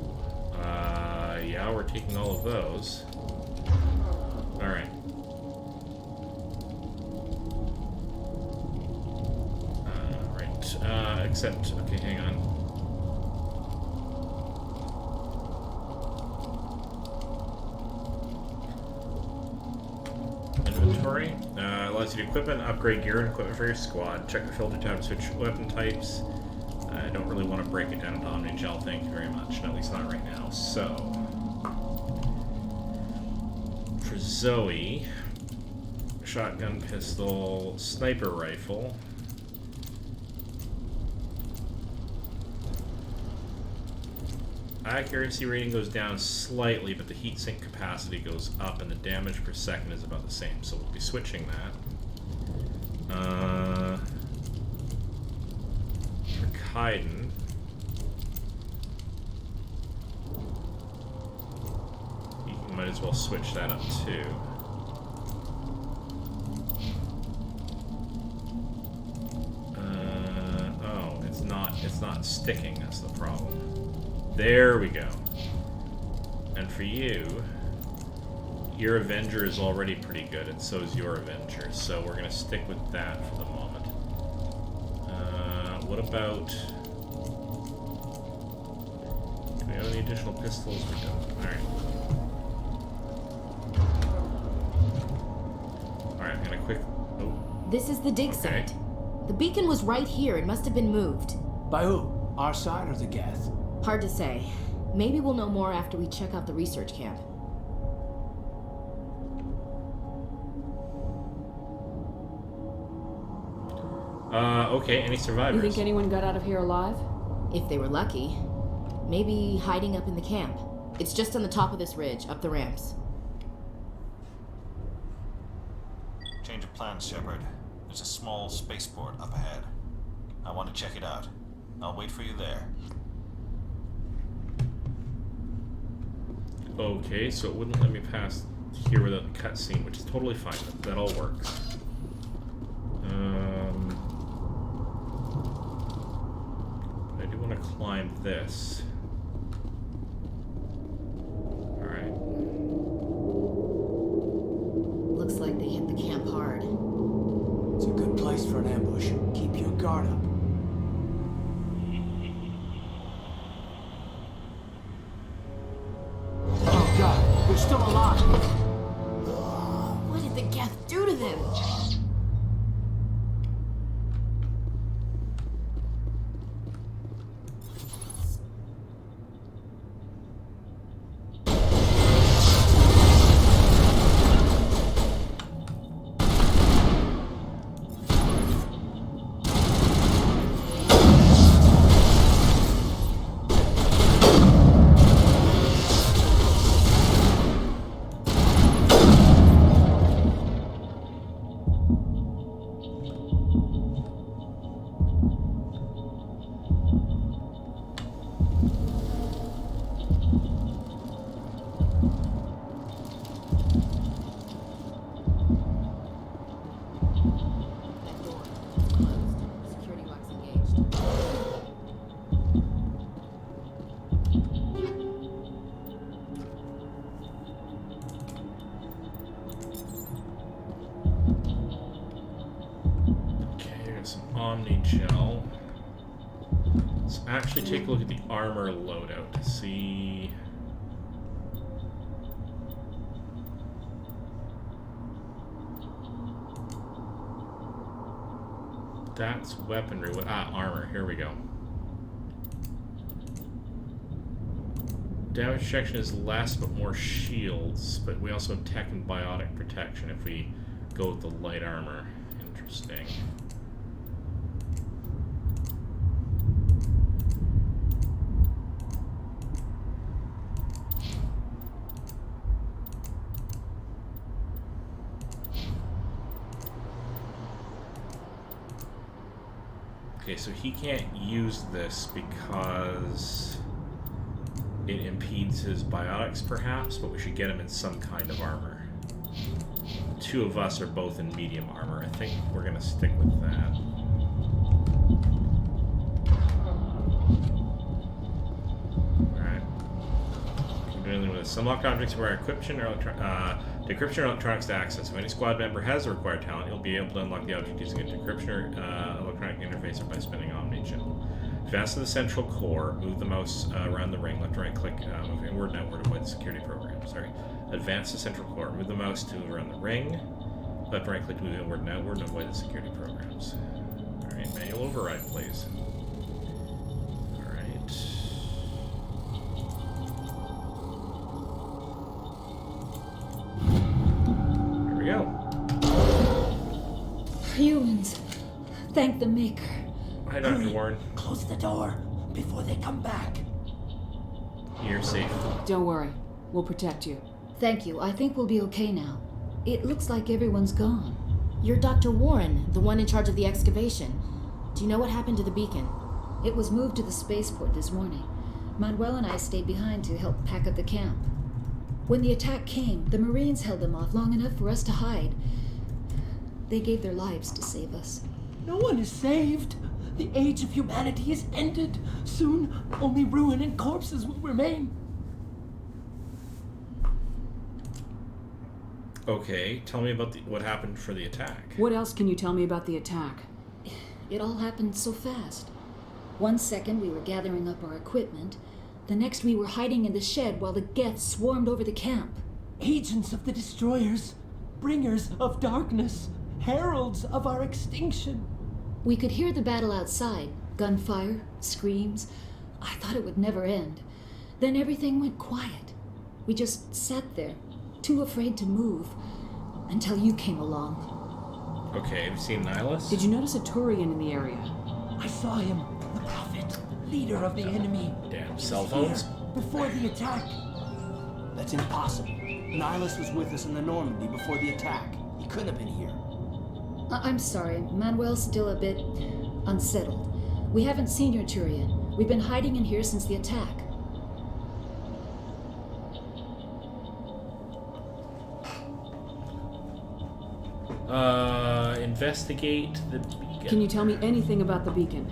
Yeah, we're taking all of those. Alright. Except, okay, hang on. Inventory. Allows you to equipment, upgrade gear and equipment for your squad. Check the filter tab to switch weapon types. I don't really want to break it down into Omni-Gel, thank you very much. At least not right now. So, for Zoe, shotgun, pistol, sniper rifle. Accuracy rating goes down slightly, but the heatsink capacity goes up, and the damage per second is about the same. So we'll be switching that. For Kaiden, you might as well switch that up too. Oh, it's not sticking. That's the problem. There we go. And for you, Your Avenger is already pretty good, and so is your Avenger, so we're going to stick with that for the moment. What about... Do we have any additional pistols? We don't. Alright, I'm going to quick... Oh. This is the dig site. The beacon was right here. It must have been moved. By who? Our side or the Geth? Hard to say. Maybe we'll know more after we check out the research camp. Okay, any survivors? You think anyone got out of here alive? If they were lucky. Maybe hiding up in the camp. It's just on the top of this ridge, up the ramps. Change of plans, Shepard. There's a small spaceport up ahead. I want to check it out. I'll wait for you there. Okay, so it wouldn't let me pass here without the cutscene, which is totally fine. That all works. But I do want to climb this. Alright. Looks like they hit the camp hard. It's a good place for an ambush. Keep your guard up. Oh god, they're still alive. What did the Geth do to them? Actually take a look at the armor loadout to see... That's weaponry. Armor. Here we go. Damage protection is less but more shields, but we also have tech and biotic protection if we go with the light armor. Interesting. Okay, so he can't use this because it impedes his biotics, perhaps, but we should get him in some kind of armor. The two of us are both in medium armor. I think we're going to stick with that. Alright. Continuing with this. Unlock objects require encryption or decryption or electronics to access. If any squad member has the required talent, you'll be able to unlock the object using a decryption or electronic interface or by spinning Omni-Channel. Advance to the central core, move the mouse around the ring, left right click, move inward and outward to avoid the security program. Sorry. Advance to central core, move the mouse to move around the ring, left right click to move inward and outward to avoid the security programs. Alright, manual override, please. Alright. Here we go. Humans. Thank the Maker. Hi, Dr. Warren. Close the door before they come back. You're safe. Don't worry. We'll protect you. Thank you. I think we'll be okay now. It looks like everyone's gone. You're Dr. Warren, the one in charge of the excavation. Do you know what happened to the beacon? It was moved to the spaceport this morning. Manuel and I stayed behind to help pack up the camp. When the attack came, the Marines held them off long enough for us to hide. They gave their lives to save us. No one is saved. The age of humanity is ended. Soon, only ruin and corpses will remain. Okay, tell me about what happened for the attack. What else can you tell me about the attack? It all happened so fast. 1 second we were gathering up our equipment. The next we were hiding in the shed while the Geth swarmed over the camp. Agents of the Destroyers, bringers of darkness, heralds of our extinction. We could hear the battle outside. Gunfire, screams. I thought it would never end. Then everything went quiet. We just sat there, too afraid to move, until you came along. Okay, have you seen Nihilus? Did you notice a Turian in the area? I saw him, the Prophet, leader of the enemy. Damn cell phones. Before the attack. That's impossible. Nihilus was with us in the Normandy before the attack. He couldn't have been here. I'm sorry, Manuel's still a bit unsettled. We haven't seen your Turian. We've been hiding in here since the attack. Investigate the beacon. Can you tell me anything about the beacon?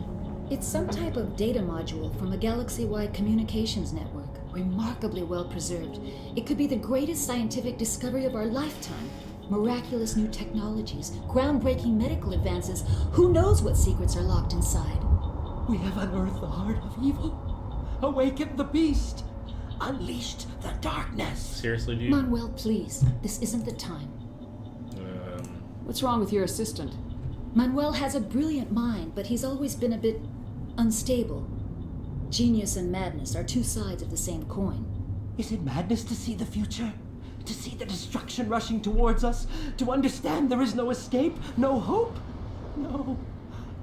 It's some type of data module from a galaxy-wide communications network, remarkably well preserved. It could be the greatest scientific discovery of our lifetime. Miraculous new technologies, groundbreaking medical advances. Who knows what secrets are locked inside? We have unearthed the heart of evil, awakened the beast, unleashed the darkness. Seriously, dude? Manuel, please. This isn't the time. What's wrong with your assistant? Manuel has a brilliant mind, but he's always been a bit unstable. Genius and madness are two sides of the same coin. Is it madness to see the future? To see the destruction rushing towards us? To understand there is no escape? No hope? No.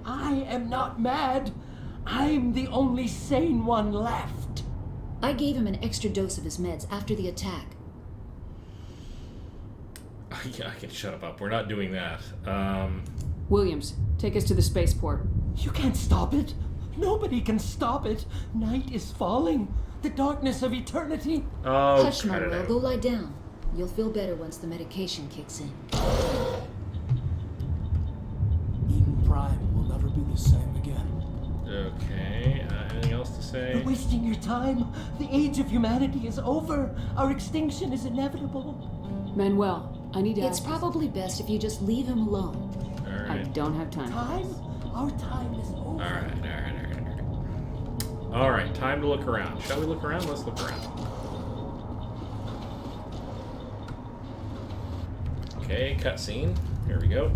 I am not mad. I'm the only sane one left. I gave him an extra dose of his meds after the attack. Yeah, I can shut up. We're not doing that. Williams, take us to the spaceport. You can't stop it. Nobody can stop it. Night is falling. The darkness of eternity. Oh, Hush, Manuel. Go lie down. You'll feel better once the medication kicks in. Eden Prime will never be the same again. Okay, anything else to say? You're wasting your time. The age of humanity is over. Our extinction is inevitable. Manuel, I need to It's ask probably best if you just leave him alone. All I right. don't have time. Time? Our time is over. All right. All right, time to look around. Shall we look around? Let's look around. Okay, cutscene. Here we go.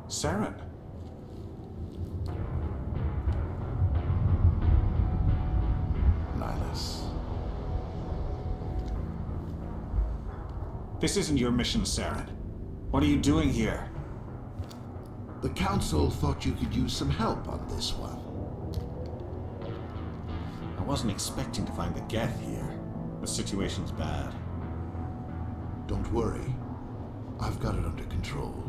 Saren. Nihilus. This isn't your mission, Saren. What are you doing here? The Council thought you could use some help on this one. I wasn't expecting to find the Geth here. The situation's bad. Don't worry. I've got it under control.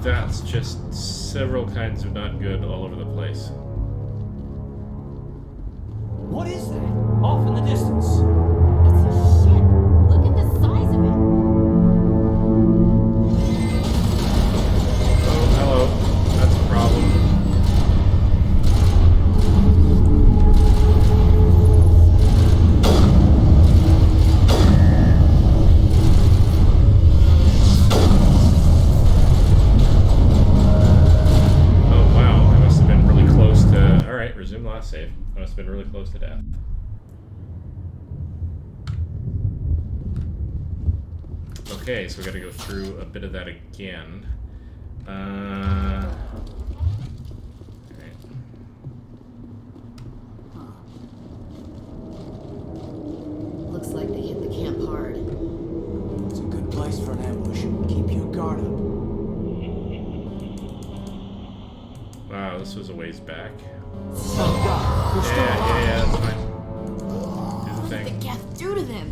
That's just several kinds of not good all over the place. What is that? Off in the distance. It's a ship. Look at the size of it. Oh, hello. That's a problem. Oh, wow. I must have been really close to... Alright, resume last save. I must have been really close to death. Okay, so we gotta go through a bit of that again. Alright. Looks like they hit the camp hard. It's a good place for an ambush. Keep your guard up. Wow, this was a ways back. Oh, God. Yeah, that's fine. Do the What thing. did the Geth do to them?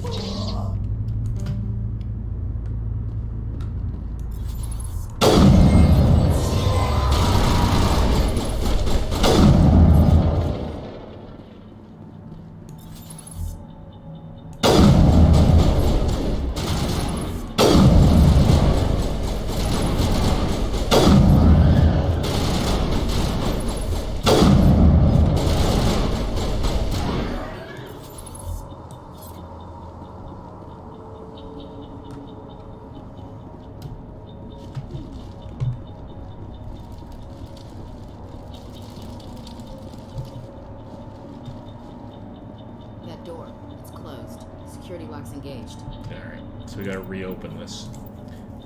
that door. It's closed. Security lock's engaged. Alright, so we gotta reopen this.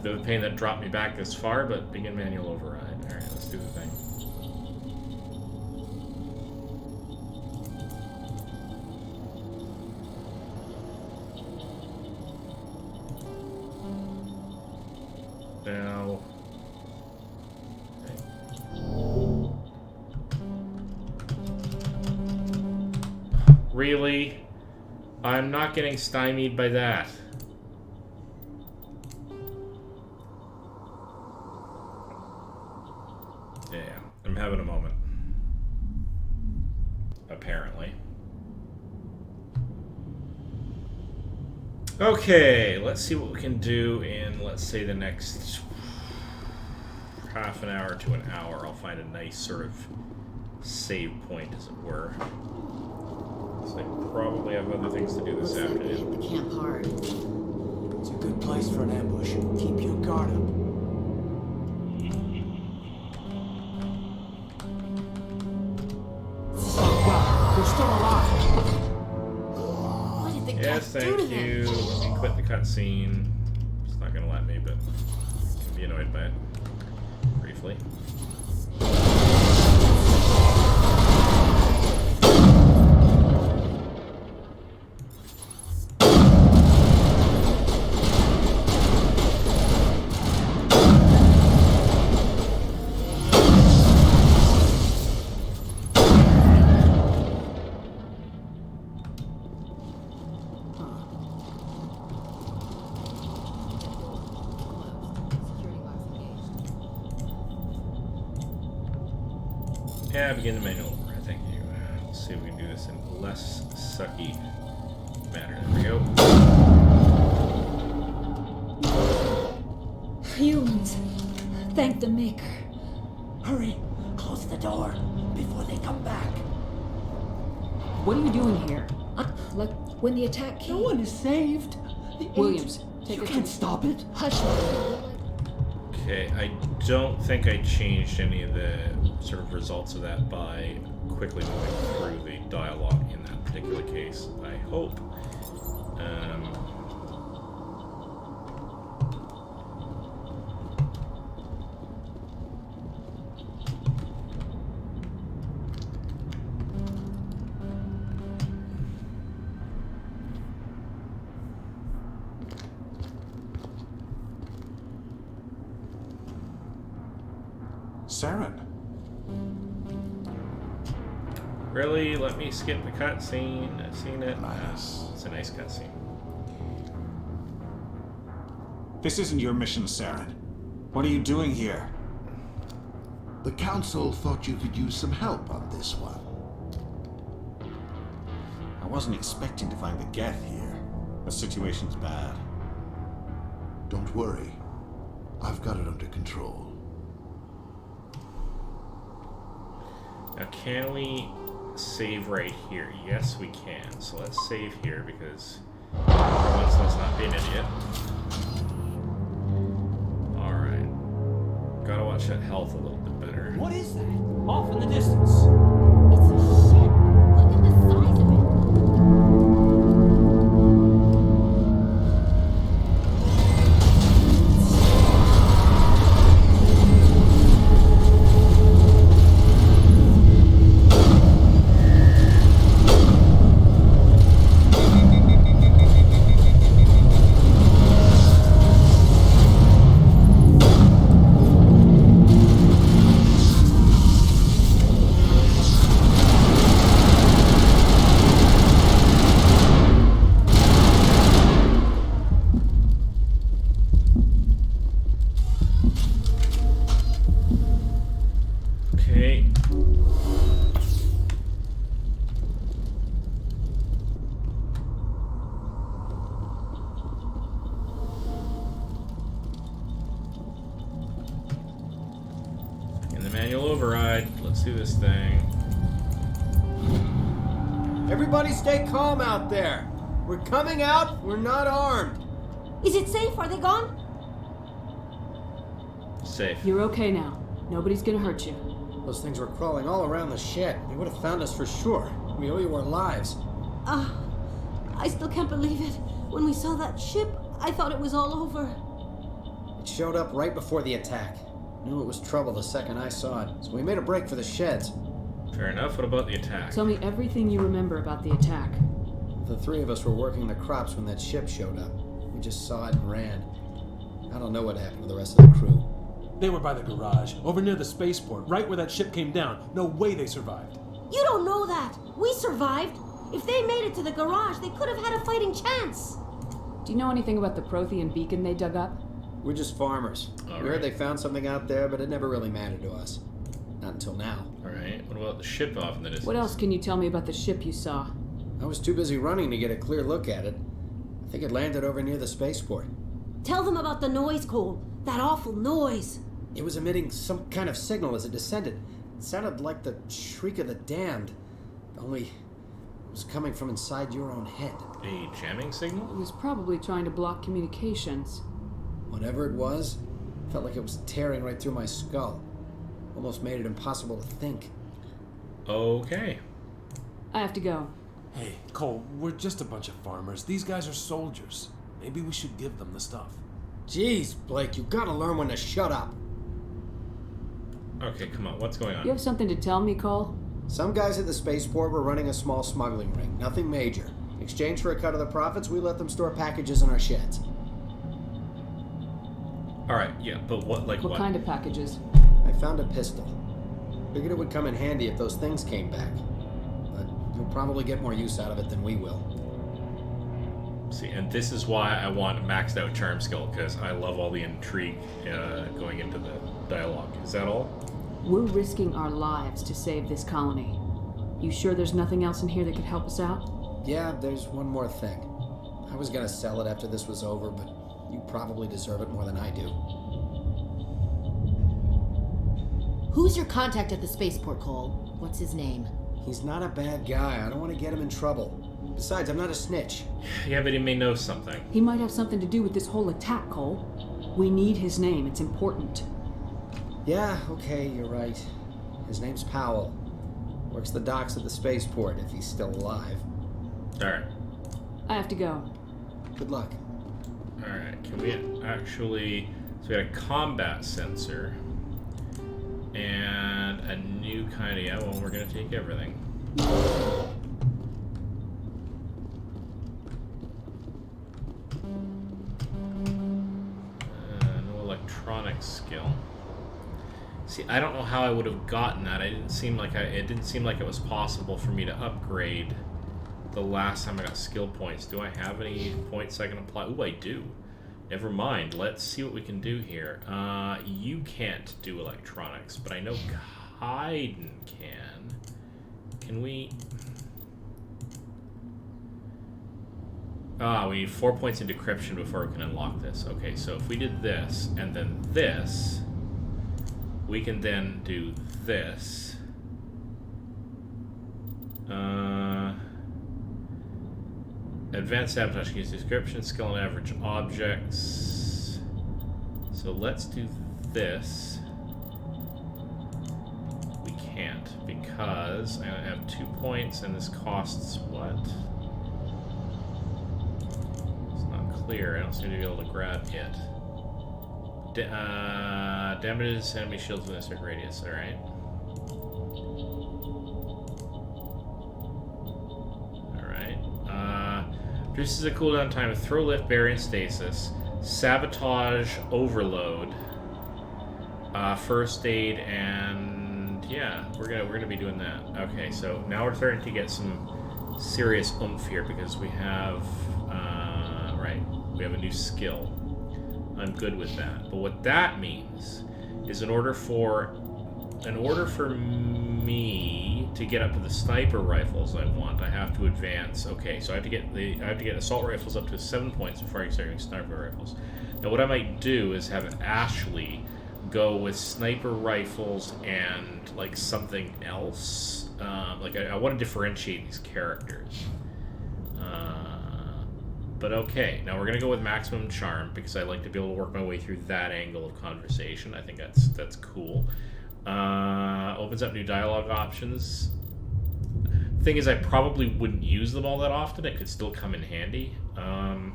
Bit of a pain that dropped me back this far, but begin manual override. Alright, let's do the thing. Now... Really? I'm not getting stymied by that. Yeah, I'm having a moment. Apparently. Okay, let's see what we can do in, let's say, the next half an hour to an hour. I'll find a nice sort of save point, as it were. So I probably have other things to do this afternoon. Hit the camp hard. It's a good place for an ambush. Keep your guard up. Wow, they're still alive. What did the Yes, guys do to thank you. Let me quit the cutscene. It's not gonna let me, but I can be annoyed by it. Briefly. Yeah, begin the manual override, thank you. Let's see if we can do this in a less sucky manner. There we go. Humans. Thank the Maker. Hurry, close the door before they come back. What are you doing here? Like when the attack came. No one is saved. The Williams, agent, take you it can't to... stop it. Hush. Okay, I don't think I changed any of the sort of results of that by quickly moving through the dialogue in that particular case. I hope. Saren. Really? Let me skip the cutscene. I've seen it. Nice. It's a nice cutscene. This isn't your mission, Saren. What are you doing here? The Council thought you could use some help on this one. I wasn't expecting to find the Geth here. The situation's bad. Don't worry. I've got it under control. Now, can we save right here? Yes, we can. So let's save here because for once, let's not be an idiot. Alright. Gotta watch that health a little bit better. What is that? Off in the distance. It's a ship. Look at the size of it. Okay. In the manual override, let's do this thing. Everybody stay calm out there. We're coming out, we're not armed. Is it safe? Are they gone? Safe. You're okay now. Nobody's gonna hurt you. Those things were crawling all around the shed. They would have found us for sure. We owe you our lives. I still can't believe it. When we saw that ship, I thought it was all over. It showed up right before the attack. Knew it was trouble the second I saw it, so we made a break for the sheds. Fair enough. What about the attack? Tell me everything you remember about the attack. The three of us were working the crops when that ship showed up. We just saw it and ran. I don't know what happened to the rest of the crew. They were by the garage, over near the spaceport, right where that ship came down. No way they survived. You don't know that. We survived. If they made it to the garage, they could have had a fighting chance. Do you know anything about the Prothean beacon they dug up? We're just farmers. We heard they found something out there, but it never really mattered to us. Not until now. Alright, what about the ship off in the distance? What else can you tell me about the ship you saw? I was too busy running to get a clear look at it. I think it landed over near the spaceport. Tell them about the noise, Cole. That awful noise. It was emitting some kind of signal as it descended. It sounded like the shriek of the damned. Only it was coming from inside your own head. A jamming signal? It was probably trying to block communications. Whatever it was, felt like it was tearing right through my skull. Almost made it impossible to think. Okay. I have to go. Hey, Cole, we're just a bunch of farmers. These guys are soldiers. Maybe we should give them the stuff. Jeez, Blake, you gotta learn when to shut up. Okay, come on, what's going on? You have something to tell me, Cole? Some guys at the spaceport were running a small smuggling ring. Nothing major. In exchange for a cut of the profits, we let them store packages in our sheds. Alright, yeah, but what kind of packages? I found a pistol. Figured it would come in handy if those things came back. But you'll probably get more use out of it than we will. See, and this is why I want maxed out charm skill, because I love all the intrigue going into the dialogue. Is that all? We're risking our lives to save this colony. You sure there's nothing else in here that could help us out? Yeah, there's one more thing. I was gonna sell it after this was over, but you probably deserve it more than I do. Who's your contact at the spaceport, Cole? What's his name? He's not a bad guy. I don't want to get him in trouble. Besides, I'm not a snitch. Yeah, but he may know something. He might have something to do with this whole attack, Cole. We need his name. It's important. Yeah, okay, you're right. His name's Powell. Works the docks at the spaceport, if he's still alive. Alright. I have to go. Good luck. Alright, can we actually... So we got a combat sensor. And a new kind of... Yeah, well, we're going to take everything. No electronics skill. See, I don't know how I would have gotten that. It didn't seem like it was possible for me to upgrade the last time I got skill points. Do I have any points I can apply? Ooh, I do. Never mind. Let's see what we can do here. You can't do electronics, but I know Kaiden can. Can we... we need 4 points in decryption before we can unlock this. Okay, so if we did this, and then this, we can then do this. Advanced sabotage can use description, skill, and average objects. So let's do this. We can't, because I only have 2 points, and this costs what? It's not clear. I don't seem to be able to grab it. Damages enemy shields within a certain radius. Alright. Reduces a cooldown time of throw, lift, bury, and stasis. Sabotage, overload. First aid, and yeah, we're gonna be doing that. Okay, so now we're starting to get some serious oomph here because we have we have a new skill. I'm good with that. But what that means is in order for me to get up to the sniper rifles I want, I have to advance. Okay, so I have to get assault rifles up to 7 points before I start getting sniper rifles. Now what I might do is have Ashley go with sniper rifles and like something else. I want to differentiate these characters. But okay, now we're gonna go with maximum charm because I like to be able to work my way through that angle of conversation. I think that's cool. Opens up new dialogue options. Thing is, I probably wouldn't use them all that often. It could still come in handy. So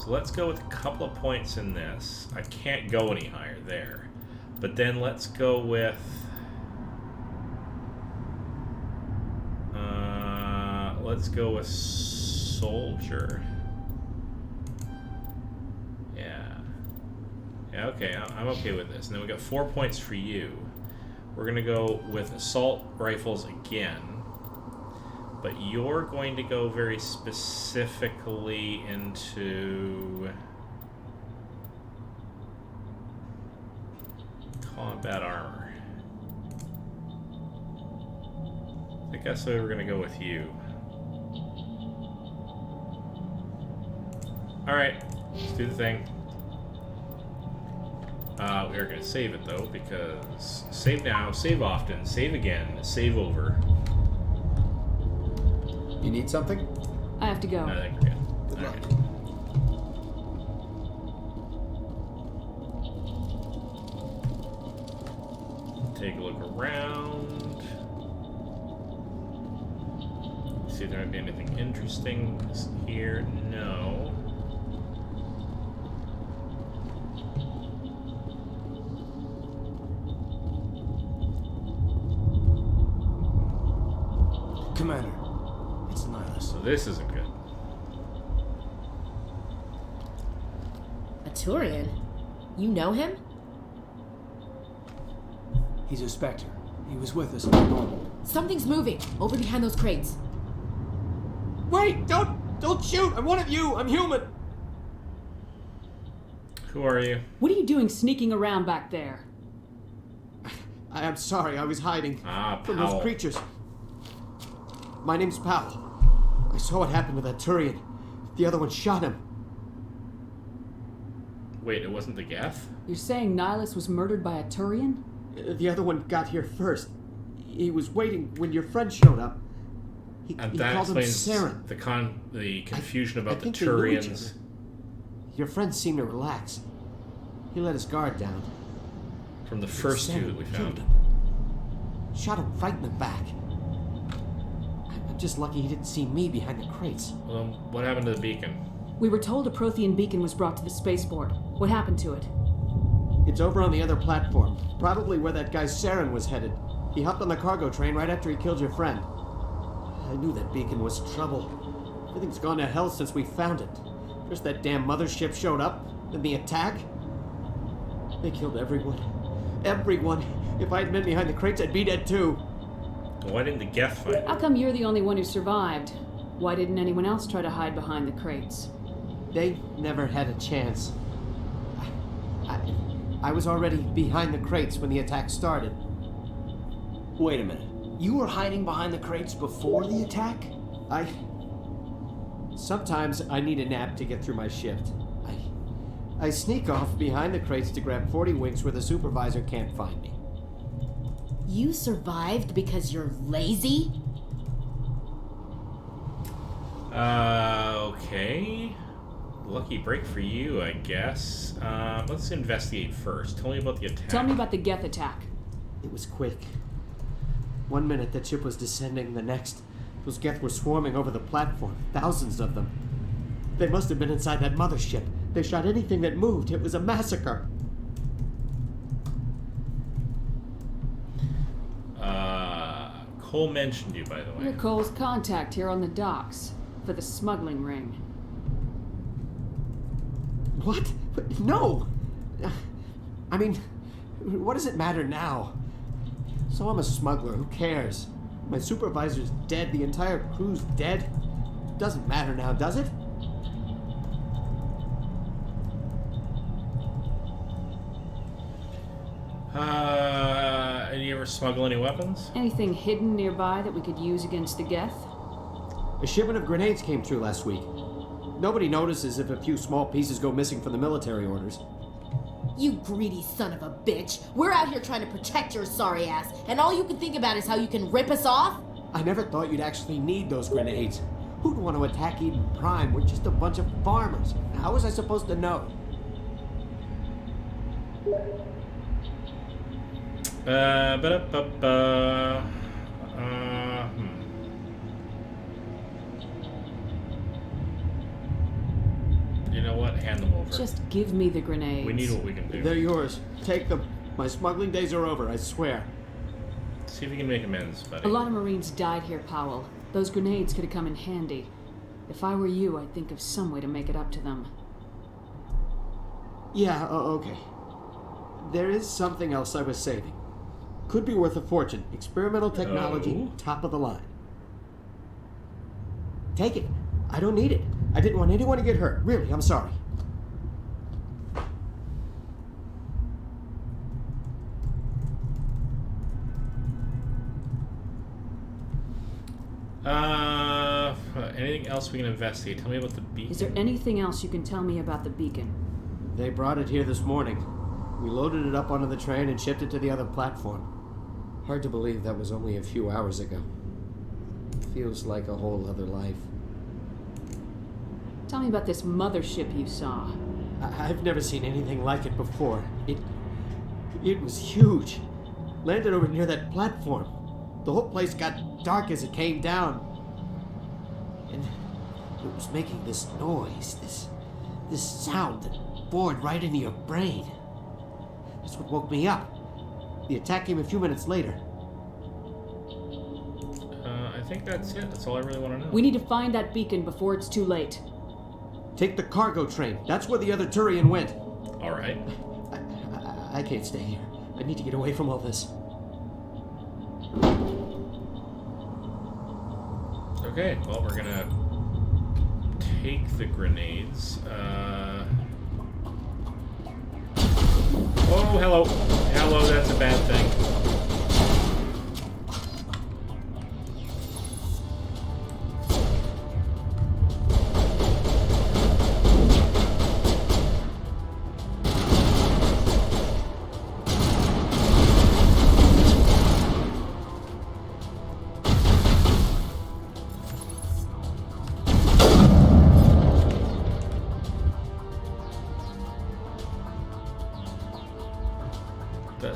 let's go with a couple of points in this. I can't go any higher there. But then let's go with... let's go with soldier. Yeah. Yeah, okay, I'm okay with this. And then we got 4 points for you. We're gonna go with assault rifles again. But you're going to go very specifically into combat armor. I guess we're gonna go with you. Alright, let's do the thing. We are going to save it though, because save now, save often, save again, save over. You need something? I have to go. I think we're good. Good luck. Take a look around. See if there might be anything interesting here. No. Commander, it's Nihilus. So this isn't good. A Turian? You know him? He's a Spectre. He was with us on normal. Something's moving over behind those crates. Wait! Don't shoot! I'm one of you! I'm human! Who are you? What are you doing sneaking around back there? I'm sorry, I was hiding from Powell. those creatures. My name's Powell. I saw what happened to that Turian. The other one shot him. Wait, it wasn't the Geth? You're saying Nihilus was murdered by a Turian? The other one got here first. He was waiting when your friend showed up. He And called that him explains Saren. the confusion about the think they knew each Turians. other. Your friend seemed to relax. He let his guard down. From the first two that we Killed found. him. Shot him right in the back. I'm just lucky he didn't see me behind the crates. Well, what happened to the beacon? We were told a Prothean beacon was brought to the spaceport. What happened to it? It's over on the other platform. Probably where that guy Saren was headed. He hopped on the cargo train right after he killed your friend. I knew that beacon was trouble. Everything's gone to hell since we found it. First that damn mothership showed up, then the attack. They killed everyone. Everyone. If I had been behind the crates, I'd be dead too. Why didn't the Geth fight? How come you're the only one who survived? Why didn't anyone else try to hide behind the crates? They never had a chance. I was already behind the crates when the attack started. Wait a minute. You were hiding behind the crates before the attack? Sometimes I need a nap to get through my shift. I sneak off behind the crates to grab 40 winks where the supervisor can't find me. You survived because you're lazy? Okay. Lucky break for you, I guess. Let's investigate first. Tell me about the attack. Tell me about the Geth attack. It was quick. 1 minute the ship was descending, the next, those Geth were swarming over the platform. Thousands of them. They must have been inside that mothership. They shot anything that moved. It was a massacre. Cole mentioned you, by the way. You're Cole's contact here on the docks for the smuggling ring. What? No! I mean, what does it matter now? So I'm a smuggler, who cares? My supervisor's dead, the entire crew's dead. Doesn't matter now, does it? And you ever smuggle any weapons? Anything hidden nearby that we could use against the Geth? A shipment of grenades came through last week. Nobody notices if a few small pieces go missing from the military orders. You greedy son of a bitch. We're out here trying to protect your sorry ass, and all you can think about is how you can rip us off? I never thought you'd actually need those grenades. Who'd want to attack Eden Prime? We're just a bunch of farmers. How was I supposed to know? You know what? Hand them over. Just give me the grenades. We need what we can do. They're yours. Take them. My smuggling days are over, I swear. See if you can make amends, buddy. A lot of Marines died here, Powell. Those grenades could have come in handy. If I were you, I'd think of some way to make it up to them. Yeah, okay. There is something else I was saving. Could be worth a fortune. Experimental technology, top of the line. Take it. I don't need it. I didn't want anyone to get hurt. Really, I'm sorry. Anything else we can investigate? Tell me about the beacon. Is there anything else you can tell me about the beacon? They brought it here this morning. We loaded it up onto the train and shipped it to the other platform. Hard to believe that was only a few hours ago. Feels like a whole other life. Tell me about this mothership you saw. I've never seen anything like it before. It was huge. Landed over near that platform. The whole place got dark as it came down. And it was making this noise, this sound that bored right into your brain. That's what woke me up. The attack came a few minutes later. I think that's it. That's all I really want to know. We need to find that beacon before it's too late. Take the cargo train. That's where the other Turian went. All right. I can't stay here. I need to get away from all this. Okay, well, we're gonna take the grenades. Oh, hello. Hello, that's a bad thing.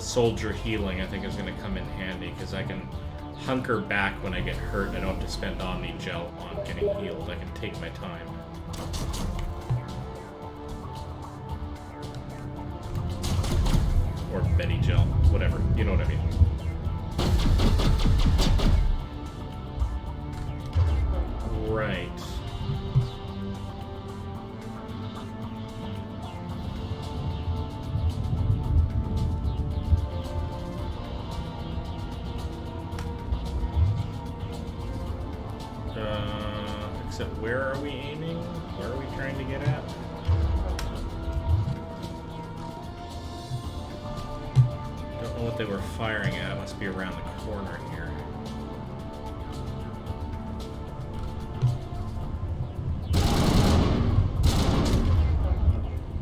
Soldier healing, I think, is going to come in handy because I can hunker back when I get hurt. I don't have to spend Omni Gel on getting healed. I can take my time. Or Betty Gel, whatever. You know what I mean. Right. Except where are we aiming? Where are we trying to get at? Don't know what they were firing at. It must be around the corner here.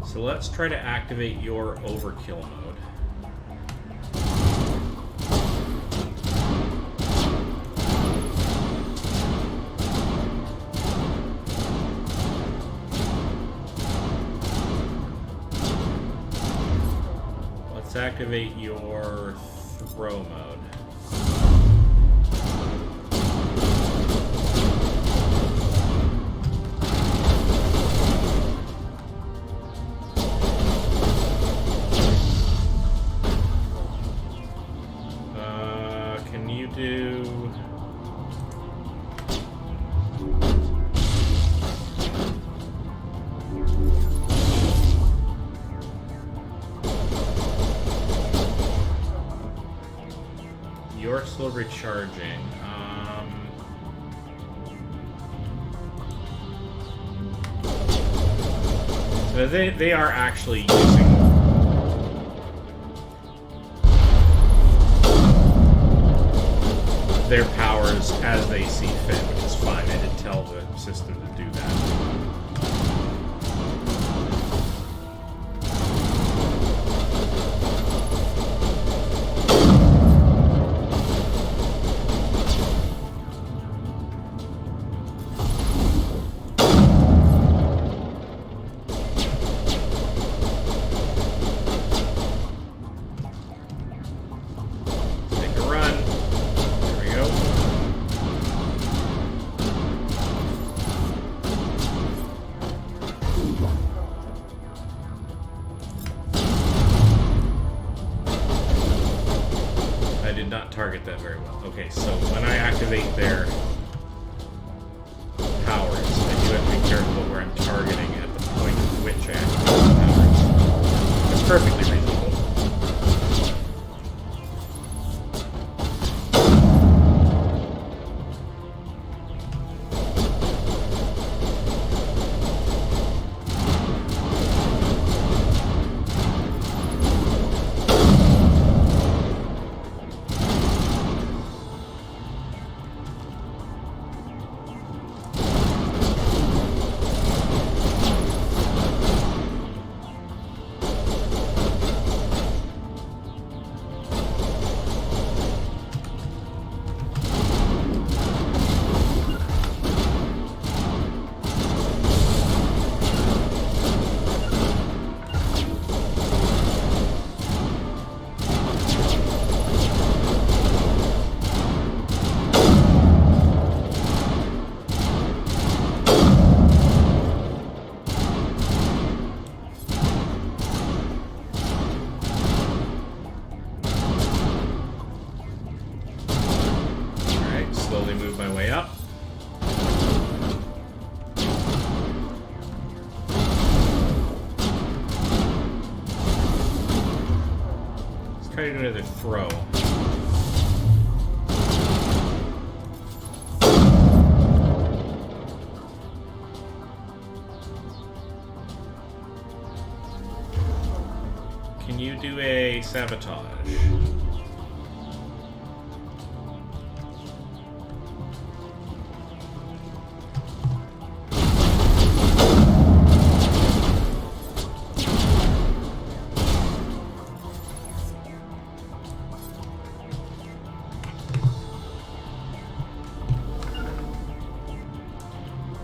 So let's try to activate your overkill mode. Activate your throw mode. Can you do... You're still recharging. So they are actually using their powers as they see fit, which is fine. I did tell the system to do that. Take a run. There we go. Okay, so when I activate their powers, I do have to be careful where I'm targeting at the point at which I activate the powers. It's perfectly reasonable. Try to do another throw. Can you do a sabotage?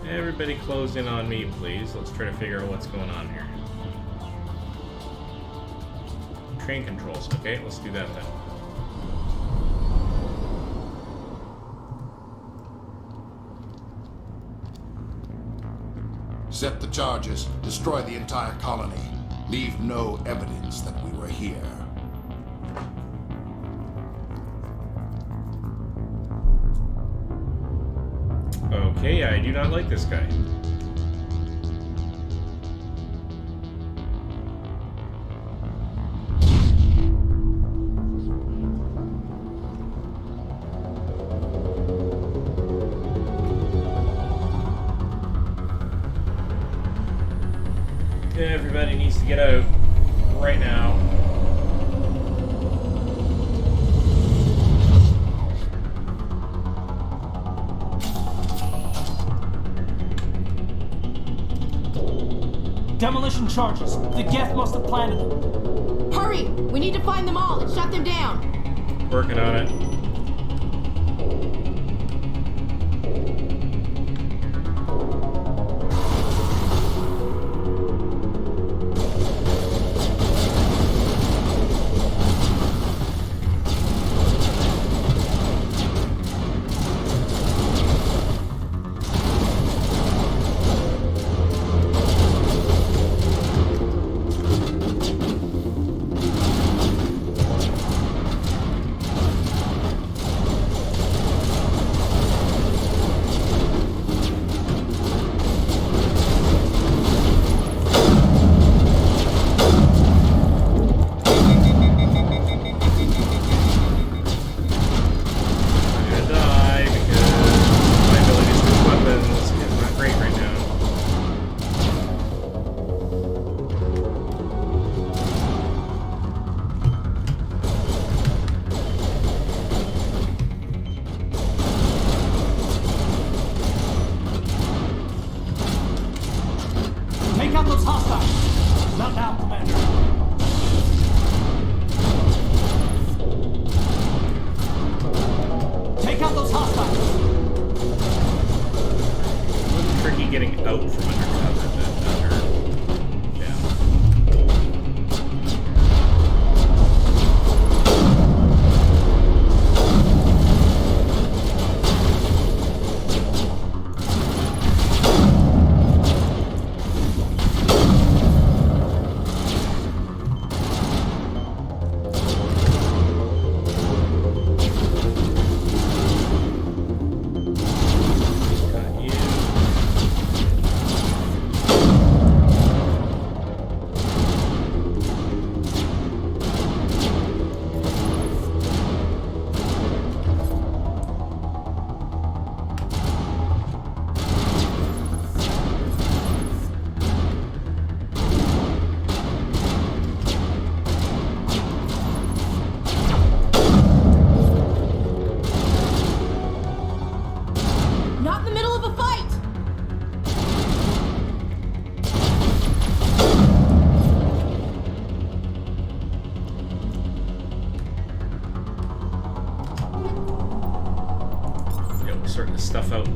Everybody close in on me, please. Let's try to figure out what's going on here. Train controls. Okay, let's do that then. Set the charges. Destroy the entire colony. Leave no evidence that we were here. Okay, I do not like this guy. Everybody needs to get out right now. Demolition charges. The Geth must have planted them. Hurry! We need to find them all and shut them down. Working on it.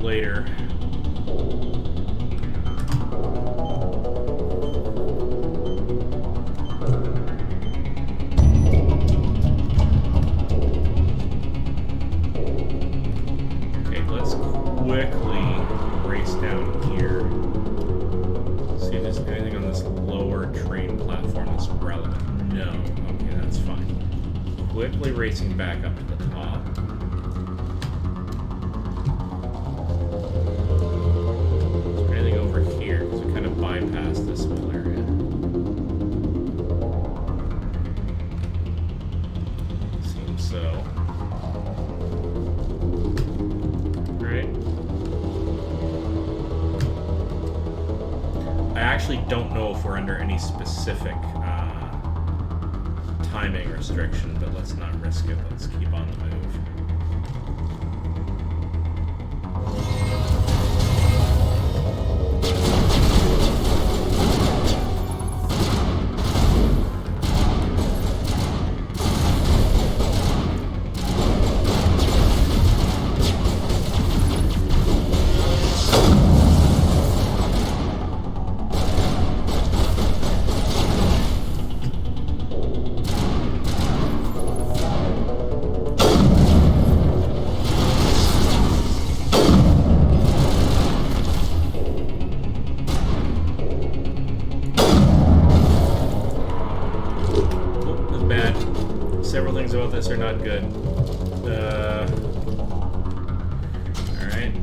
later. Okay, let's quickly race down here. See if there's anything on this lower train platform that's relevant. No. Okay, that's fine. Quickly racing back up to the top. Is there anything over here? Because we kind of bypassed this whole area. Seems so. Right. I actually don't know if we're under any specific timing restriction, but let's not risk it. Let's keep on the move. Several things about this are not good. Alright.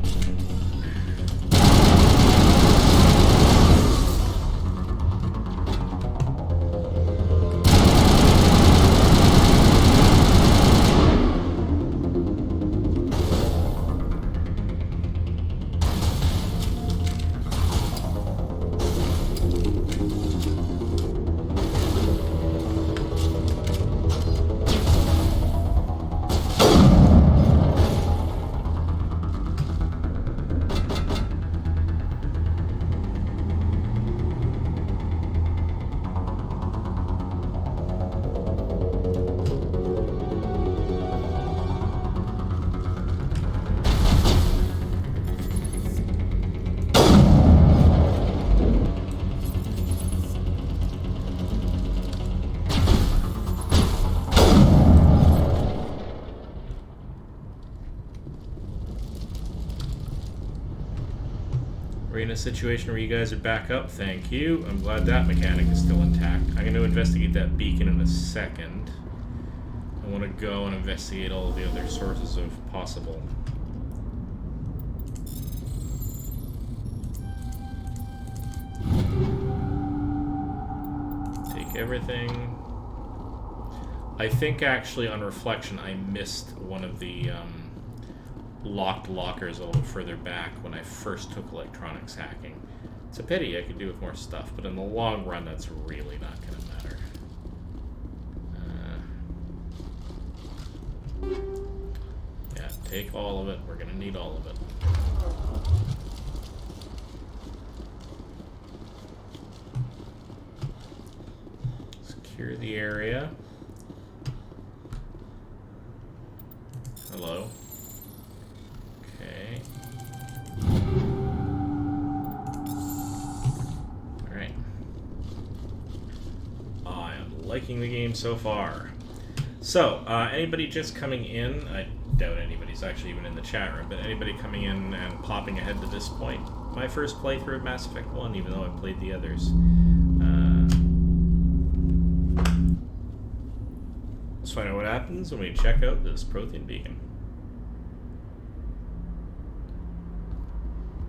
We're in a situation where you guys are back up. Thank you. I'm glad that mechanic is still intact. I'm going to investigate that beacon in a second. I want to go and investigate all of the other sources of possible. Take everything. I think actually on reflection I missed one of the locked lockers a little further back when I first took electronics hacking. It's a pity. I could do with more stuff, but in the long run that's really not going to matter. Yeah, take all of it. We're going to need all of it. Secure the area. Hello. Okay. Alright. I am liking the game so far. So, anybody just coming in, I doubt anybody's actually even in the chat room, but anybody coming in and popping ahead to this point, my first playthrough of Mass Effect 1, even though I've played the others. Let's find out what happens when we check out this Prothean beacon.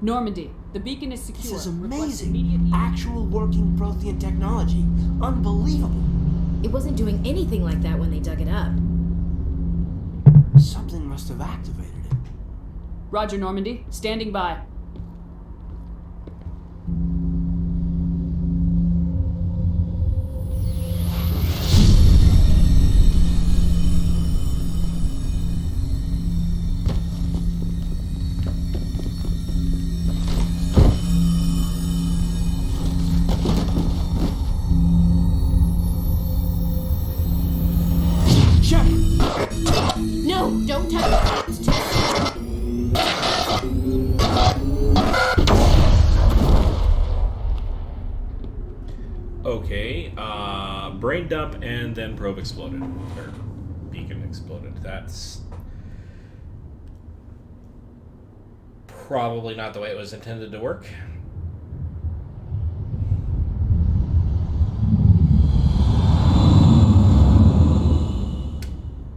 Normandy, the beacon is secure. This is amazing. Actual working Prothean technology. Unbelievable. It wasn't doing anything like that when they dug it up. Something must have activated it. Roger, Normandy. Standing by. No, don't touch it. It's too Okay. Brain dump and then probe exploded. Or beacon exploded. That's probably not the way it was intended to work.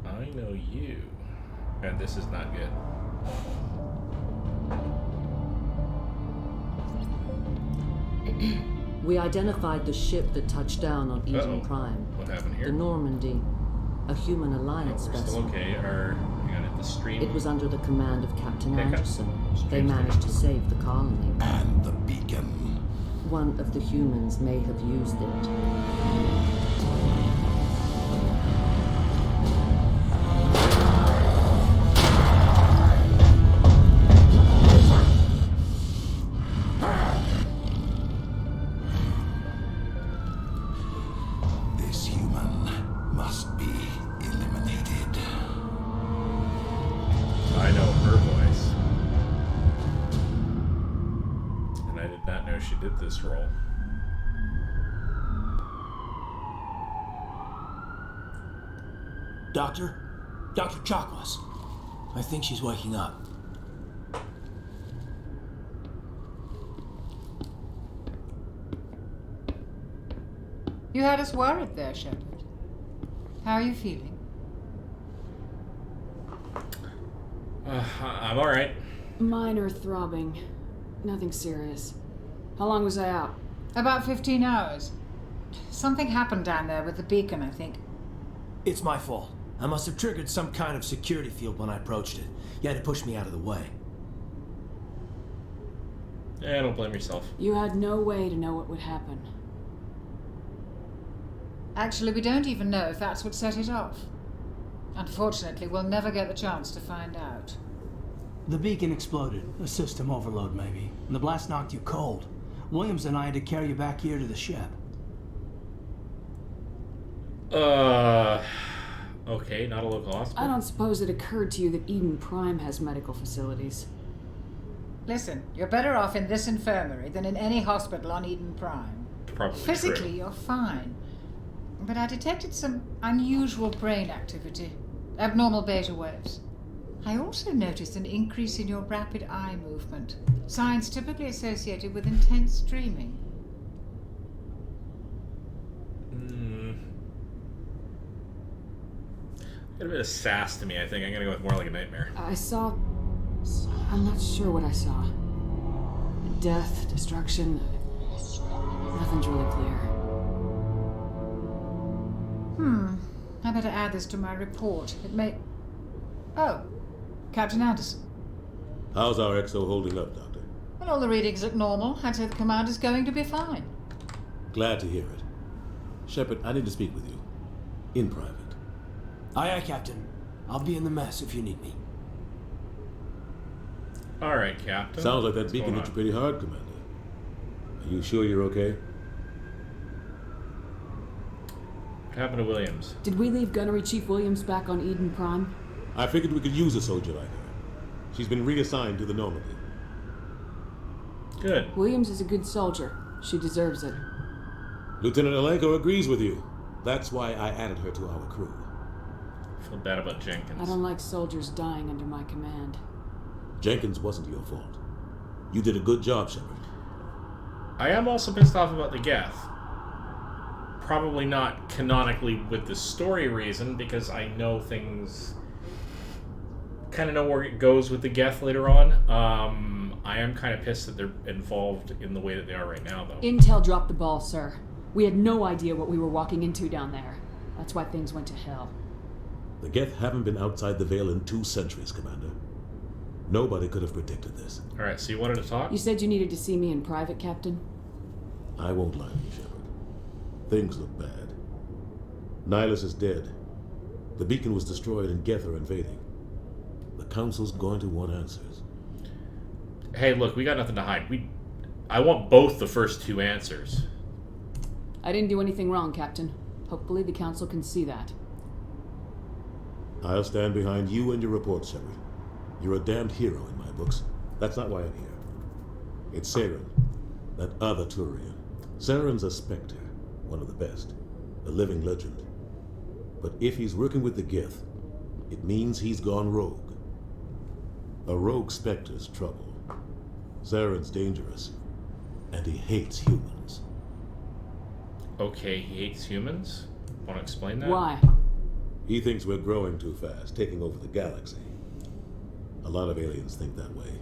I know you. And this is not good. We identified the ship that touched down on Eden Prime. What happened here? The Normandy. A human alliance We're vessel. still okay. Hang on, the stream. It was under the command of Captain Yeah, Anderson. They managed to save the colony. And the beacon. One of the humans may have used it. This human must be eliminated. I know her voice. And I did not know she did this role. Doctor? Dr. Chakwas. I think she's waking up. You had us worried there, Shepard. How are you feeling? I'm alright. Minor throbbing. Nothing serious. How long was I out? About 15 hours. Something happened down there with the beacon, I think. It's my fault. I must have triggered some kind of security field when I approached it. You had to push me out of the way. Yeah, don't blame yourself. You had no way to know what would happen. Actually, we don't even know if that's what set it off. Unfortunately, we'll never get the chance to find out. The beacon exploded. A system overload, maybe. And the blast knocked you cold. Williams and I had to carry you back here to the ship. Okay, not a local hospital. I don't suppose it occurred to you that Eden Prime has medical facilities. Listen, you're better off in this infirmary than in any hospital on Eden Prime. Probably Physically, true. you're fine. But I detected some unusual brain activity. Abnormal beta waves. I also noticed an increase in your rapid eye movement. Signs typically associated with intense dreaming. Got a bit of sass to me, I think. I'm gonna go with more like a nightmare. I saw... I'm not sure what I saw. Death, destruction... Nothing's really clear. I better add this to my report. It may... Oh, Captain Anderson. How's our XO holding up, Doctor? Well, all the readings look normal. I'd say the commander's going to be fine. Glad to hear it. Shepard, I need to speak with you. In private. Aye, aye, Captain. I'll be in the mess if you need me. Alright, Captain. Sounds like that What's beacon going hit you on? pretty hard, Commander. Are you sure you're okay? What happened to Williams? Did we leave Gunnery Chief Williams back on Eden Prime? I figured we could use a soldier like her. She's been reassigned to the Normandy. Good. Williams is a good soldier. She deserves it. Lieutenant Alenko agrees with you. That's why I added her to our crew. I feel bad about Jenkins. I don't like soldiers dying under my command. Jenkins wasn't your fault. You did a good job, Shepard. I am also pissed off about the Geth. Probably not canonically with the story reason, because I know things... kind of know where it goes with the Geth later on. I am kind of pissed that they're involved in the way that they are right now, though. Intel dropped the ball, sir. We had no idea what we were walking into down there. That's why things went to hell. The Geth haven't been outside the Veil in 2 centuries, Commander. Nobody could have predicted this. Alright, so you wanted to talk? You said you needed to see me in private, Captain? I won't lie to you, Shepard. Things look bad. Nihilus is dead. The beacon was destroyed and Geth are invading. The Council's going to want answers. Hey, look, we got nothing to hide. I want both the first 2 answers. I didn't do anything wrong, Captain. Hopefully the Council can see that. I'll stand behind you and your report, Shepard. You're a damned hero in my books. That's not why I'm here. It's Saren, that other Turian. Saren's a Spectre. one of the best, a living legend. But if he's working with the Geth, it means he's gone rogue. A rogue Spectre's trouble. Zaren's dangerous, and he hates humans. Okay, he hates humans? Want to explain that? Why? He thinks we're growing too fast, taking over the galaxy. A lot of aliens think that way.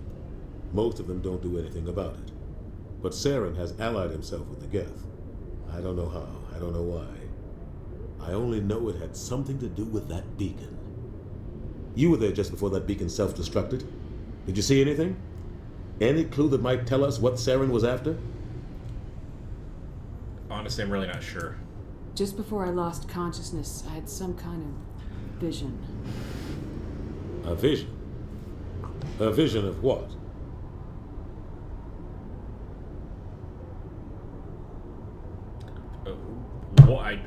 Most of them don't do anything about it. But Zaren has allied himself with the Geth. I don't know how, I don't know why. I only know it had something to do with that beacon. You were there just before that beacon self-destructed. Did you see anything? Any clue that might tell us what Zaren was after? Honestly, I'm really not sure. Just before I lost consciousness, I had some kind of vision. A vision? A vision of what?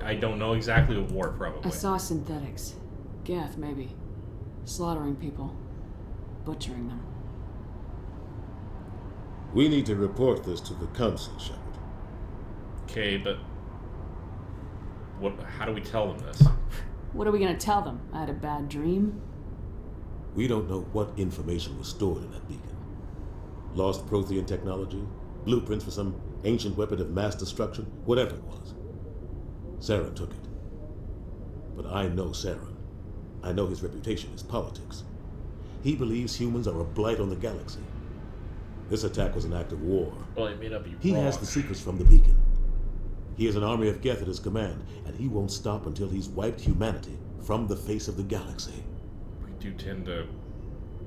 I don't know exactly. A war, probably. I saw synthetics. Geth, maybe. Slaughtering people. Butchering them. We need to report this to the Council, Shepard. Okay, but... how do we tell them this? What are we gonna tell them? I had a bad dream? We don't know what information was stored in that beacon. Lost Prothean technology? Blueprints for some ancient weapon of mass destruction? Whatever it was. Zaren took it. But I know Zaren. I know his reputation is politics. He believes humans are a blight on the galaxy. This attack was an act of war. Well, it may not be He wrong. has the secrets from the beacon. He has an army of Geth at his command, and he won't stop until he's wiped humanity from the face of the galaxy. We do tend to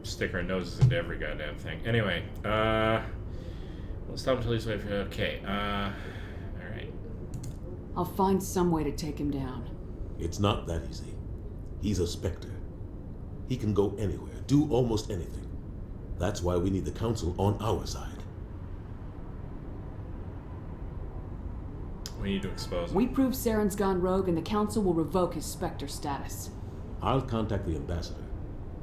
stick our noses into every goddamn thing. Anyway, we'll stop until he's wiped. Okay, alright. I'll find some way to take him down. It's not that easy. He's a Spectre. He can go anywhere, do almost anything. That's why we need the Council on our side. We need to expose him. We prove Zaren's gone rogue and the Council will revoke his Spectre status. I'll contact the Ambassador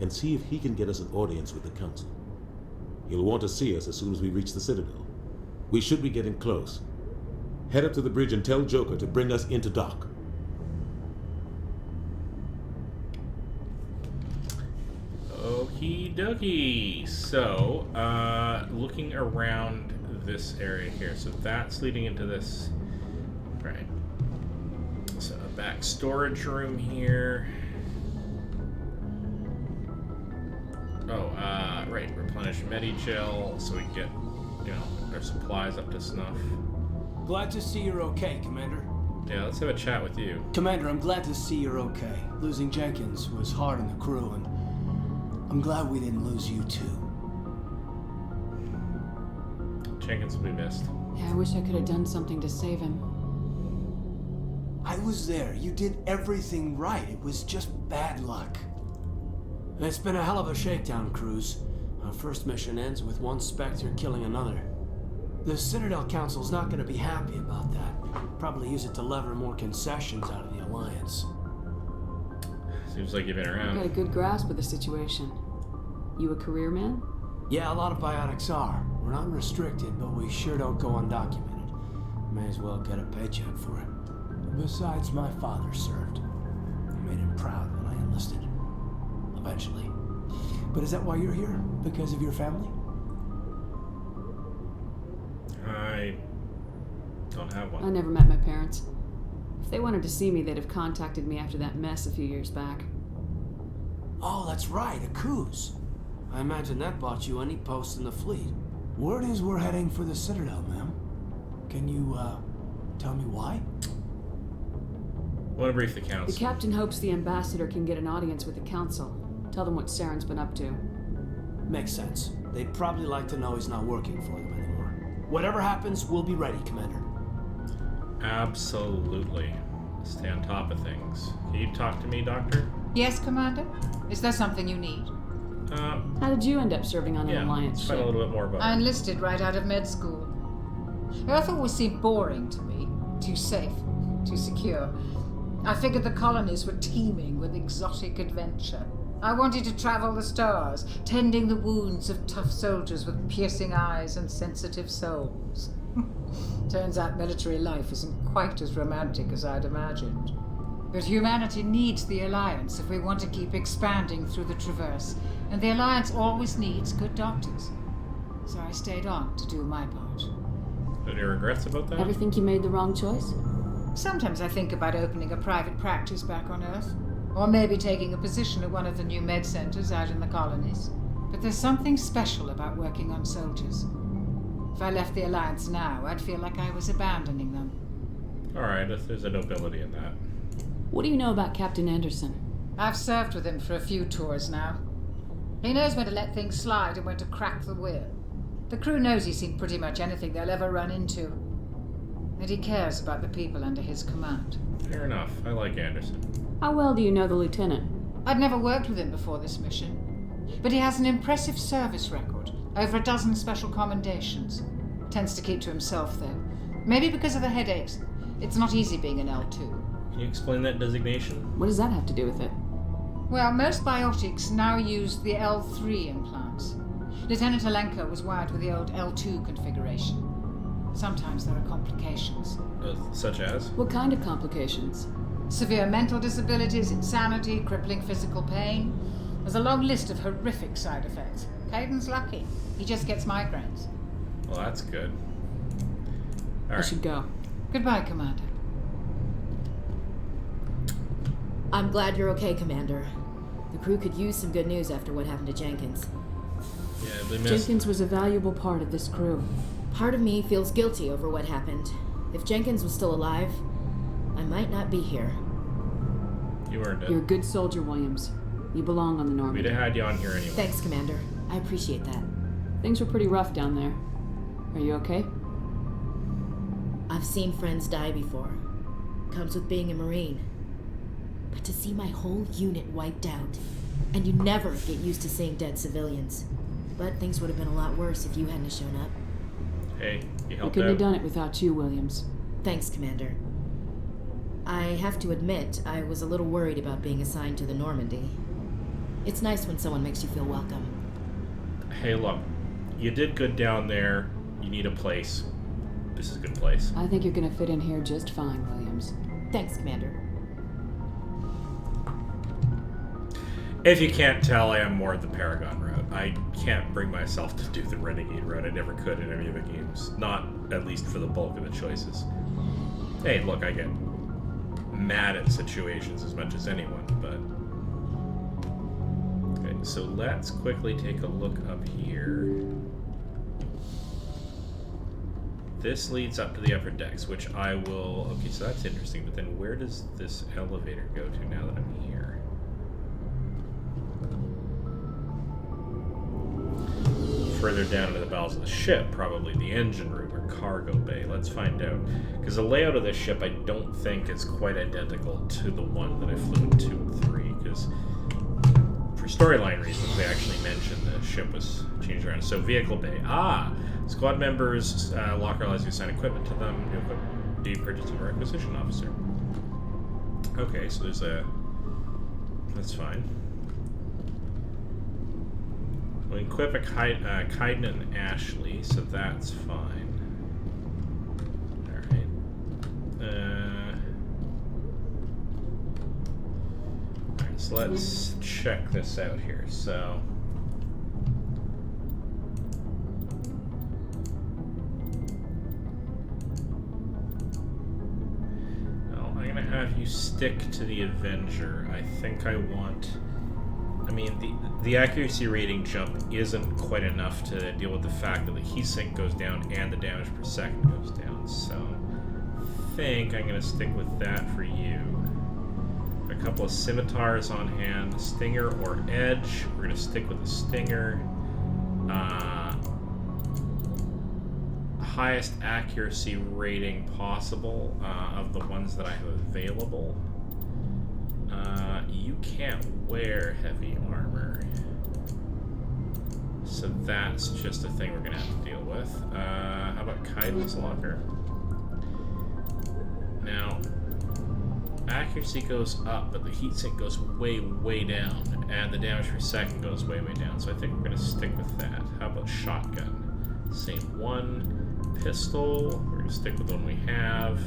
and see if he can get us an audience with the Council. He'll want to see us as soon as we reach the Citadel. We should be getting close. Head up to the bridge and tell Joker to bring us into dock. Okie dokie. So, looking around this area here. So that's leading into this. Right. So a back storage room here. Oh, right. Replenish Medi-Gel so we can get, our supplies up to snuff. Glad to see you're okay, Commander. Yeah, let's have a chat with you. Commander, I'm glad to see you're okay. Losing Jenkins was hard on the crew, and I'm glad we didn't lose you too. Jenkins will be missed. Yeah, I wish I could have done something to save him. I was there. You did everything right. It was just bad luck. It's been a hell of a shakedown, Cruz. Our first mission ends with one Spectre killing another. The Citadel Council's not going to be happy about that. Probably use it to lever more concessions out of the Alliance. Seems like you've been around. Got a good grasp of the situation. You a career man? Yeah, a lot of biotics are. We're not restricted, but we sure don't go undocumented. May as well get a paycheck for it. Besides, my father served. I made him proud when I enlisted. Eventually. But is that why you're here? Because of your family? I don't have one. I never met my parents. If they wanted to see me, they'd have contacted me after that mess a few years back. Oh, that's right, a Coos. I imagine that bought you any post in the fleet. Word is we're heading for the Citadel, ma'am. Can you, tell me why? I want to brief the Council. The Captain hopes the Ambassador can get an audience with the Council. Tell them what Zaren's been up to. Makes sense. They'd probably like to know he's not working for them anymore. Whatever happens, we'll be ready, Commander. Absolutely. Stay on top of things. Can you talk to me, Doctor? Yes, Commander? Is there something you need? How did you end up serving on an Alliance ship? Find a little bit more about I enlisted right out of med school. Earth always seemed boring to me. Too safe, too secure. I figured the colonies were teeming with exotic adventure. I wanted to travel the stars, tending the wounds of tough soldiers with piercing eyes and sensitive souls. Turns out military life isn't quite as romantic as I'd imagined. But humanity needs the Alliance if we want to keep expanding through the Traverse, and the Alliance always needs good doctors. So I stayed on to do my part. Any regrets about that? Ever think you made the wrong choice? Sometimes I think about opening a private practice back on Earth, or maybe taking a position at one of the new med centers out in the colonies. But there's something special about working on soldiers. If I left the Alliance now, I'd feel like I was abandoning them. Alright, there's a nobility in that. What do you know about Captain Anderson? I've served with him for a few tours now. He knows when to let things slide and when to crack the whip. The crew knows he's seen pretty much anything they'll ever run into. And he cares about the people under his command. Fair enough. I like Anderson. How well do you know the lieutenant? I'd never worked with him before this mission. But he has an impressive service record. Over a dozen special commendations. Tends to keep to himself, though. Maybe because of the headaches. It's not easy being an L2. Can you explain that designation? What does that have to do with it? Well, most biotics now use the L3 implants. Lieutenant Alenko was wired with the old L2 configuration. Sometimes there are complications. Such as? What kind of complications? Severe mental disabilities, insanity, crippling physical pain. There's a long list of horrific side effects. Caden's lucky. He just gets migraines. Well, that's good. I should go. Goodbye, Commander. I'm glad you're okay, Commander. The crew could use some good news after what happened to Jenkins. Yeah, they missed. Jenkins was a valuable part of this crew. Part of me feels guilty over what happened. If Jenkins was still alive, I might not be here. You earned it. You're a good soldier, Williams. You belong on the Normandy. We'd have had you on here anyway. Thanks, Commander. I appreciate that. Things were pretty rough down there. Are you okay? I've seen friends die before. Comes with being a Marine. But to see my whole unit wiped out, and you never get used to seeing dead civilians. But things would have been a lot worse if you hadn't shown up. Hey, you We helped couldn't out. have done it without you, Williams. Thanks, Commander. I have to admit, I was a little worried about being assigned to the Normandy. It's nice when someone makes you feel welcome. Hey, look. You did good down there. You need a place. This is a good place. I think you're gonna fit in here just fine, Williams. Thanks, Commander. If you can't tell, I am more of the Paragon route. I can't bring myself to do the Renegade route. I never could in any of the games. Not, at least for the bulk of the choices. Hey, look, I get mad at situations as much as anyone, but... Okay, so let's quickly take a look up here. This leads up to the upper decks, which I will... Okay, so that's interesting, but then where does this elevator go to now that I'm here? Further down into the bowels of the ship, probably the engine room or cargo bay. Let's find out. Because the layout of this ship I don't think is quite identical to the one that I flew in 2 and 3, because for storyline reasons they actually mentioned the ship was changed around. So vehicle bay. Squad members, locker allows you to assign equipment to them. New equipment be purchased from a requisition officer. Okay, so there's a... That's fine. We'll equip a Kaiden and Ashley, so that's fine. Alright. Alright, so let's check this out here. So... Well, I'm gonna have you stick to the Avenger. I think I want... I mean, the accuracy rating jump isn't quite enough to deal with the fact that the heat sink goes down and the damage per second goes down, so I think I'm going to stick with that for you. A couple of scimitars on hand, Stinger or Edge. We're going to stick with the Stinger. Highest accuracy rating possible of the ones that I have available. You can't wear heavy armor, so that's just a thing we're gonna have to deal with. How about Kaiden's locker? Now, accuracy goes up, but the heatsink goes way, way down, and the damage per second goes way, way down. So I think we're going to stick with that. How about shotgun? Same one. Pistol, we're going to stick with the one we have.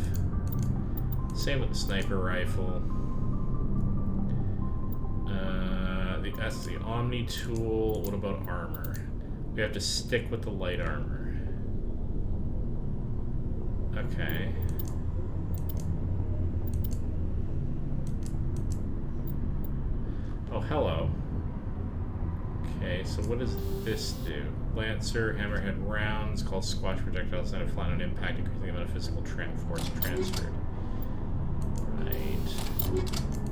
Same with the sniper rifle. That's the Omni tool. What about armor? We have to stick with the light armor. Okay. Oh, hello. Okay, so what does this do? Lancer, hammerhead rounds, called squash projectiles, send a flat on impact, increasing the amount of physical force transferred. Right.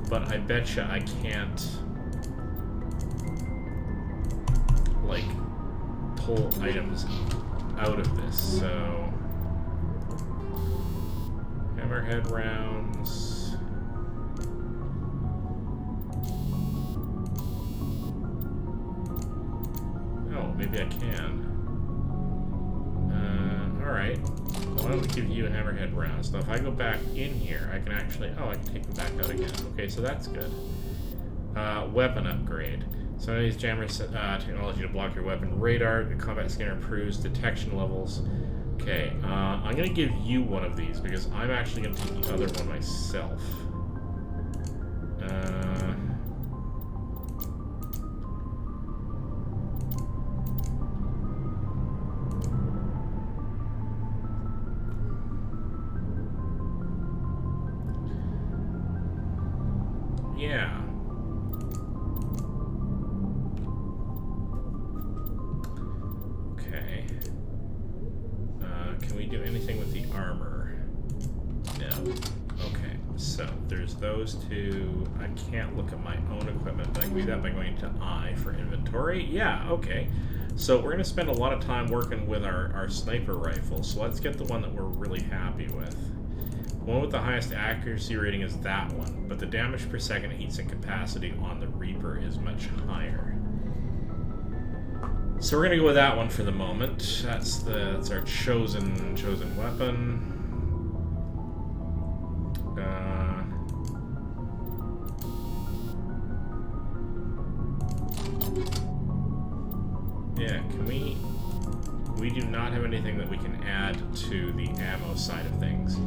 But I betcha I can't, like, pull items out of this, so... Hammerhead rounds... Maybe I can. Alright. Why don't we give you a hammerhead round? So if I go back in here, I can actually... Oh, I can take them back out again. Okay, so that's good. Weapon upgrade. So these jammers technology to block your weapon. Radar, the combat scanner improves detection levels. Okay, I'm going to give you one of these because I'm actually going to take the other one myself. Yeah. Okay. Can we do anything with the armor? No. Okay, so there's those two. I can't look at my own equipment, but I can do that by going to I for inventory. Yeah, okay. So we're going to spend a lot of time working with our sniper rifle, so let's get the one that we're really happy with. The one with the highest accuracy rating is that one, but the damage per second heatsink capacity on the Reaper is much higher. So we're gonna go with that one for the moment. That's our chosen weapon. Yeah, can we do not have anything that we can add to the ammo side of things.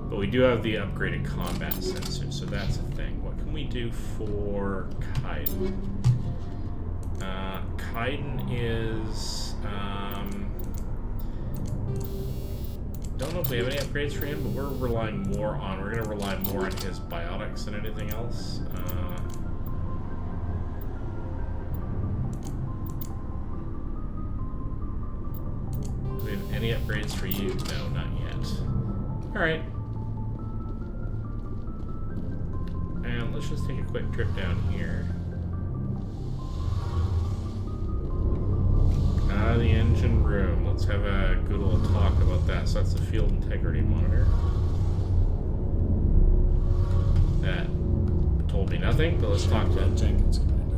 But we do have the upgraded combat sensor, so that's a thing. What can we do for Kaiden? Kaiden is... don't know if we have any upgrades for him, but we're going to rely more on his biotics than anything else. Do we have any upgrades for you? No, not yet. Alright. And let's just take a quick trip down here. The engine room. Let's have a good old talk about that. So that's the field integrity monitor. That told me nothing, but let's talk to Jenkins, Commander.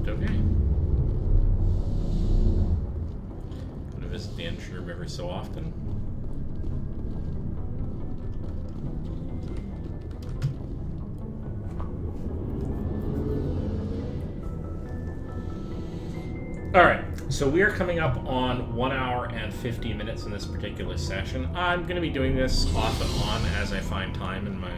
Okay. I'm gonna visit the engine room every so often. Alright, so we are coming up on 1 hour and 50 minutes in this particular session. I'm going to be doing this off and on as I find time in my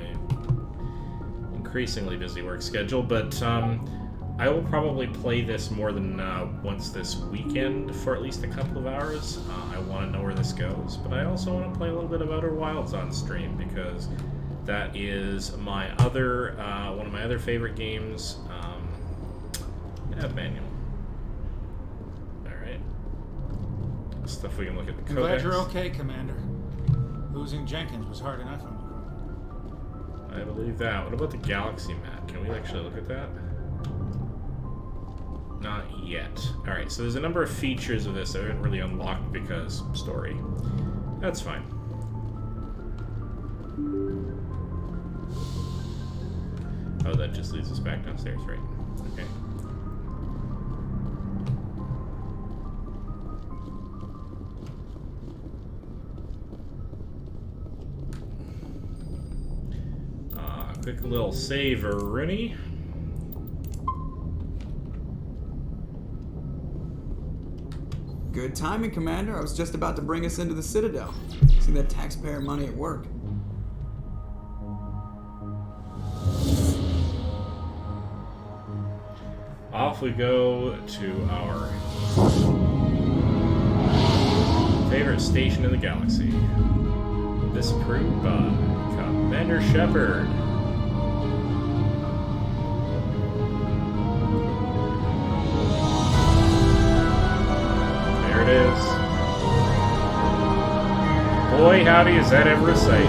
increasingly busy work schedule, but I will probably play this more than once this weekend for at least a couple of hours. I want to know where this goes, but I also want to play a little bit of Outer Wilds on stream because that is my other, one of my other favorite games. Manual. Stuff we can look at the codex. I'm glad you're okay, Commander. Losing Jenkins was hard enough on you. I believe that. What about the galaxy map? Can we actually look at that? Not yet. Alright, so there's a number of features of this that aren't really unlocked because story. That's fine. Oh, that just leads us back downstairs, right? Okay. quick little save, Rooney. Good timing, Commander. I was just about to bring us into the Citadel. See that taxpayer money at work. Off we go to our favorite station in the galaxy. Disapproved by Commander Shepard. There it is. Boy, howdy, is that ever a sight.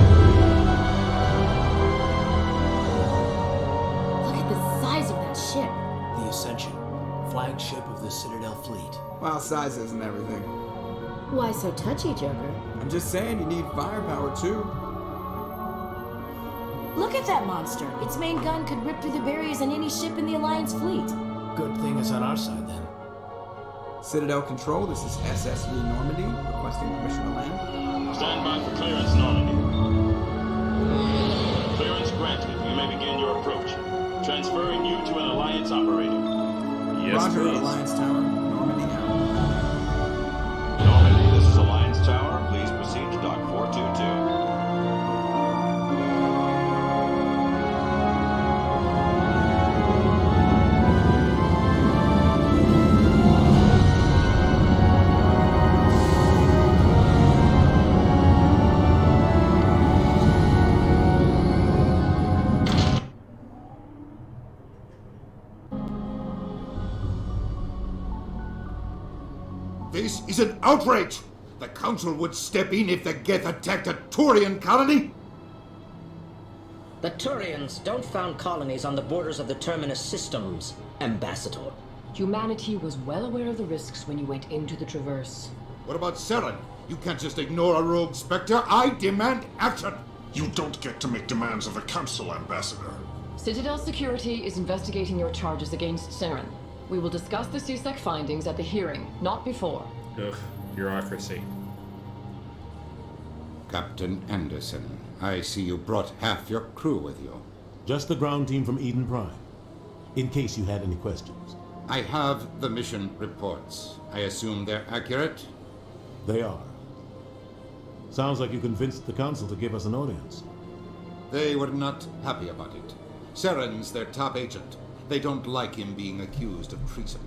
Look at the size of that ship. The Ascension, flagship of the Citadel fleet. Well, size isn't everything. Why so touchy, Joker? I'm just saying you need firepower too. Look at that monster. Its main gun could rip through the barriers in any ship in the Alliance fleet. Good thing it's on our side then. Citadel Control, this is SSV Normandy, requesting permission to land. Stand by for clearance, Normandy. Clearance granted. You may begin your approach. Transferring you to an Alliance operator. Yes, Roger, please. Alliance Tower, Normandy out. Normandy, this is Alliance Tower. Please proceed to Dock 422. This is an outrage! The Council would step in if the Geth attacked a Turian colony? The Turians don't found colonies on the borders of the Terminus systems, Ambassador. Humanity was well aware of the risks when you went into the Traverse. What about Saren? You can't just ignore a rogue Spectre. I demand action! You don't get to make demands of the Council, Ambassador. Citadel Security is investigating your charges against Saren. We will discuss the CSEC findings at the hearing, not before. Ugh, bureaucracy. Captain Anderson, I see you brought half your crew with you. Just the ground team from Eden Prime, in case you had any questions. I have the mission reports. I assume they're accurate? They are. Sounds like you convinced the Council to give us an audience. They were not happy about it. Saren's their top agent. They don't like him being accused of treason.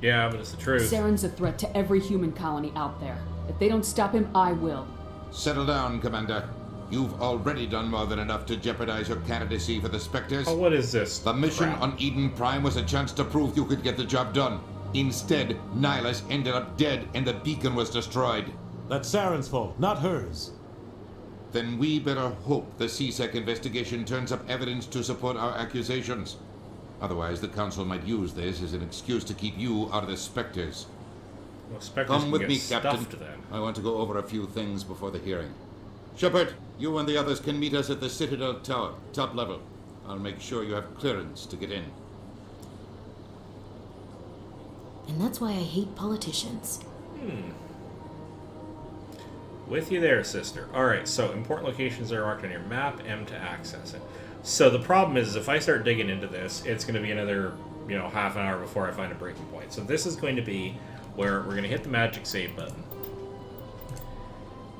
Yeah, but it's the truth. Saren's a threat to every human colony out there. If they don't stop him, I will. Settle down, Commander. You've already done more than enough to jeopardize your candidacy for the Spectres. Oh, what is this? The mission crap? on Eden Prime was a chance to prove you could get the job done. Instead, Nihilus ended up dead and the beacon was destroyed. That's Saren's fault, not hers. Then we better hope the CSEC investigation turns up evidence to support our accusations. Otherwise, the Council might use this as an excuse to keep you out of the Spectres. Well, Spectres Come can with get me, Captain. stuffed then. I want to go over a few things before the hearing. Shepard, you and the others can meet us at the Citadel Tower, top level. I'll make sure you have clearance to get in. And that's why I hate politicians. With you there, sister. Alright, so important locations are marked on your map, M to access it. So the problem is, if I start digging into this, it's going to be another, half an hour before I find a breaking point. So this is going to be where we're going to hit the magic save button.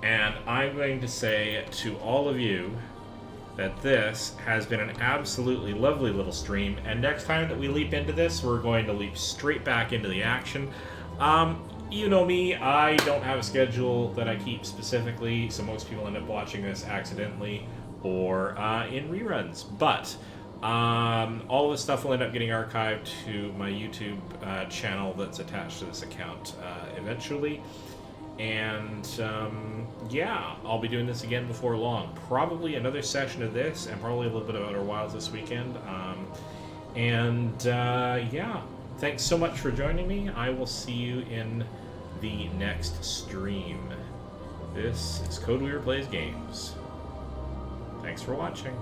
And I'm going to say to all of you that this has been an absolutely lovely little stream, and next time that we leap into this, we're going to leap straight back into the action. You know me, I don't have a schedule that I keep specifically, so most people end up watching this accidentally or in reruns. But all of this stuff will end up getting archived to my YouTube channel that's attached to this account eventually. And yeah, I'll be doing this again before long. Probably another session of this, and probably a little bit of Outer Wilds this weekend. Yeah, thanks so much for joining me. I will see you in the next stream. This is Code Weaver Plays Games. Thanks for watching.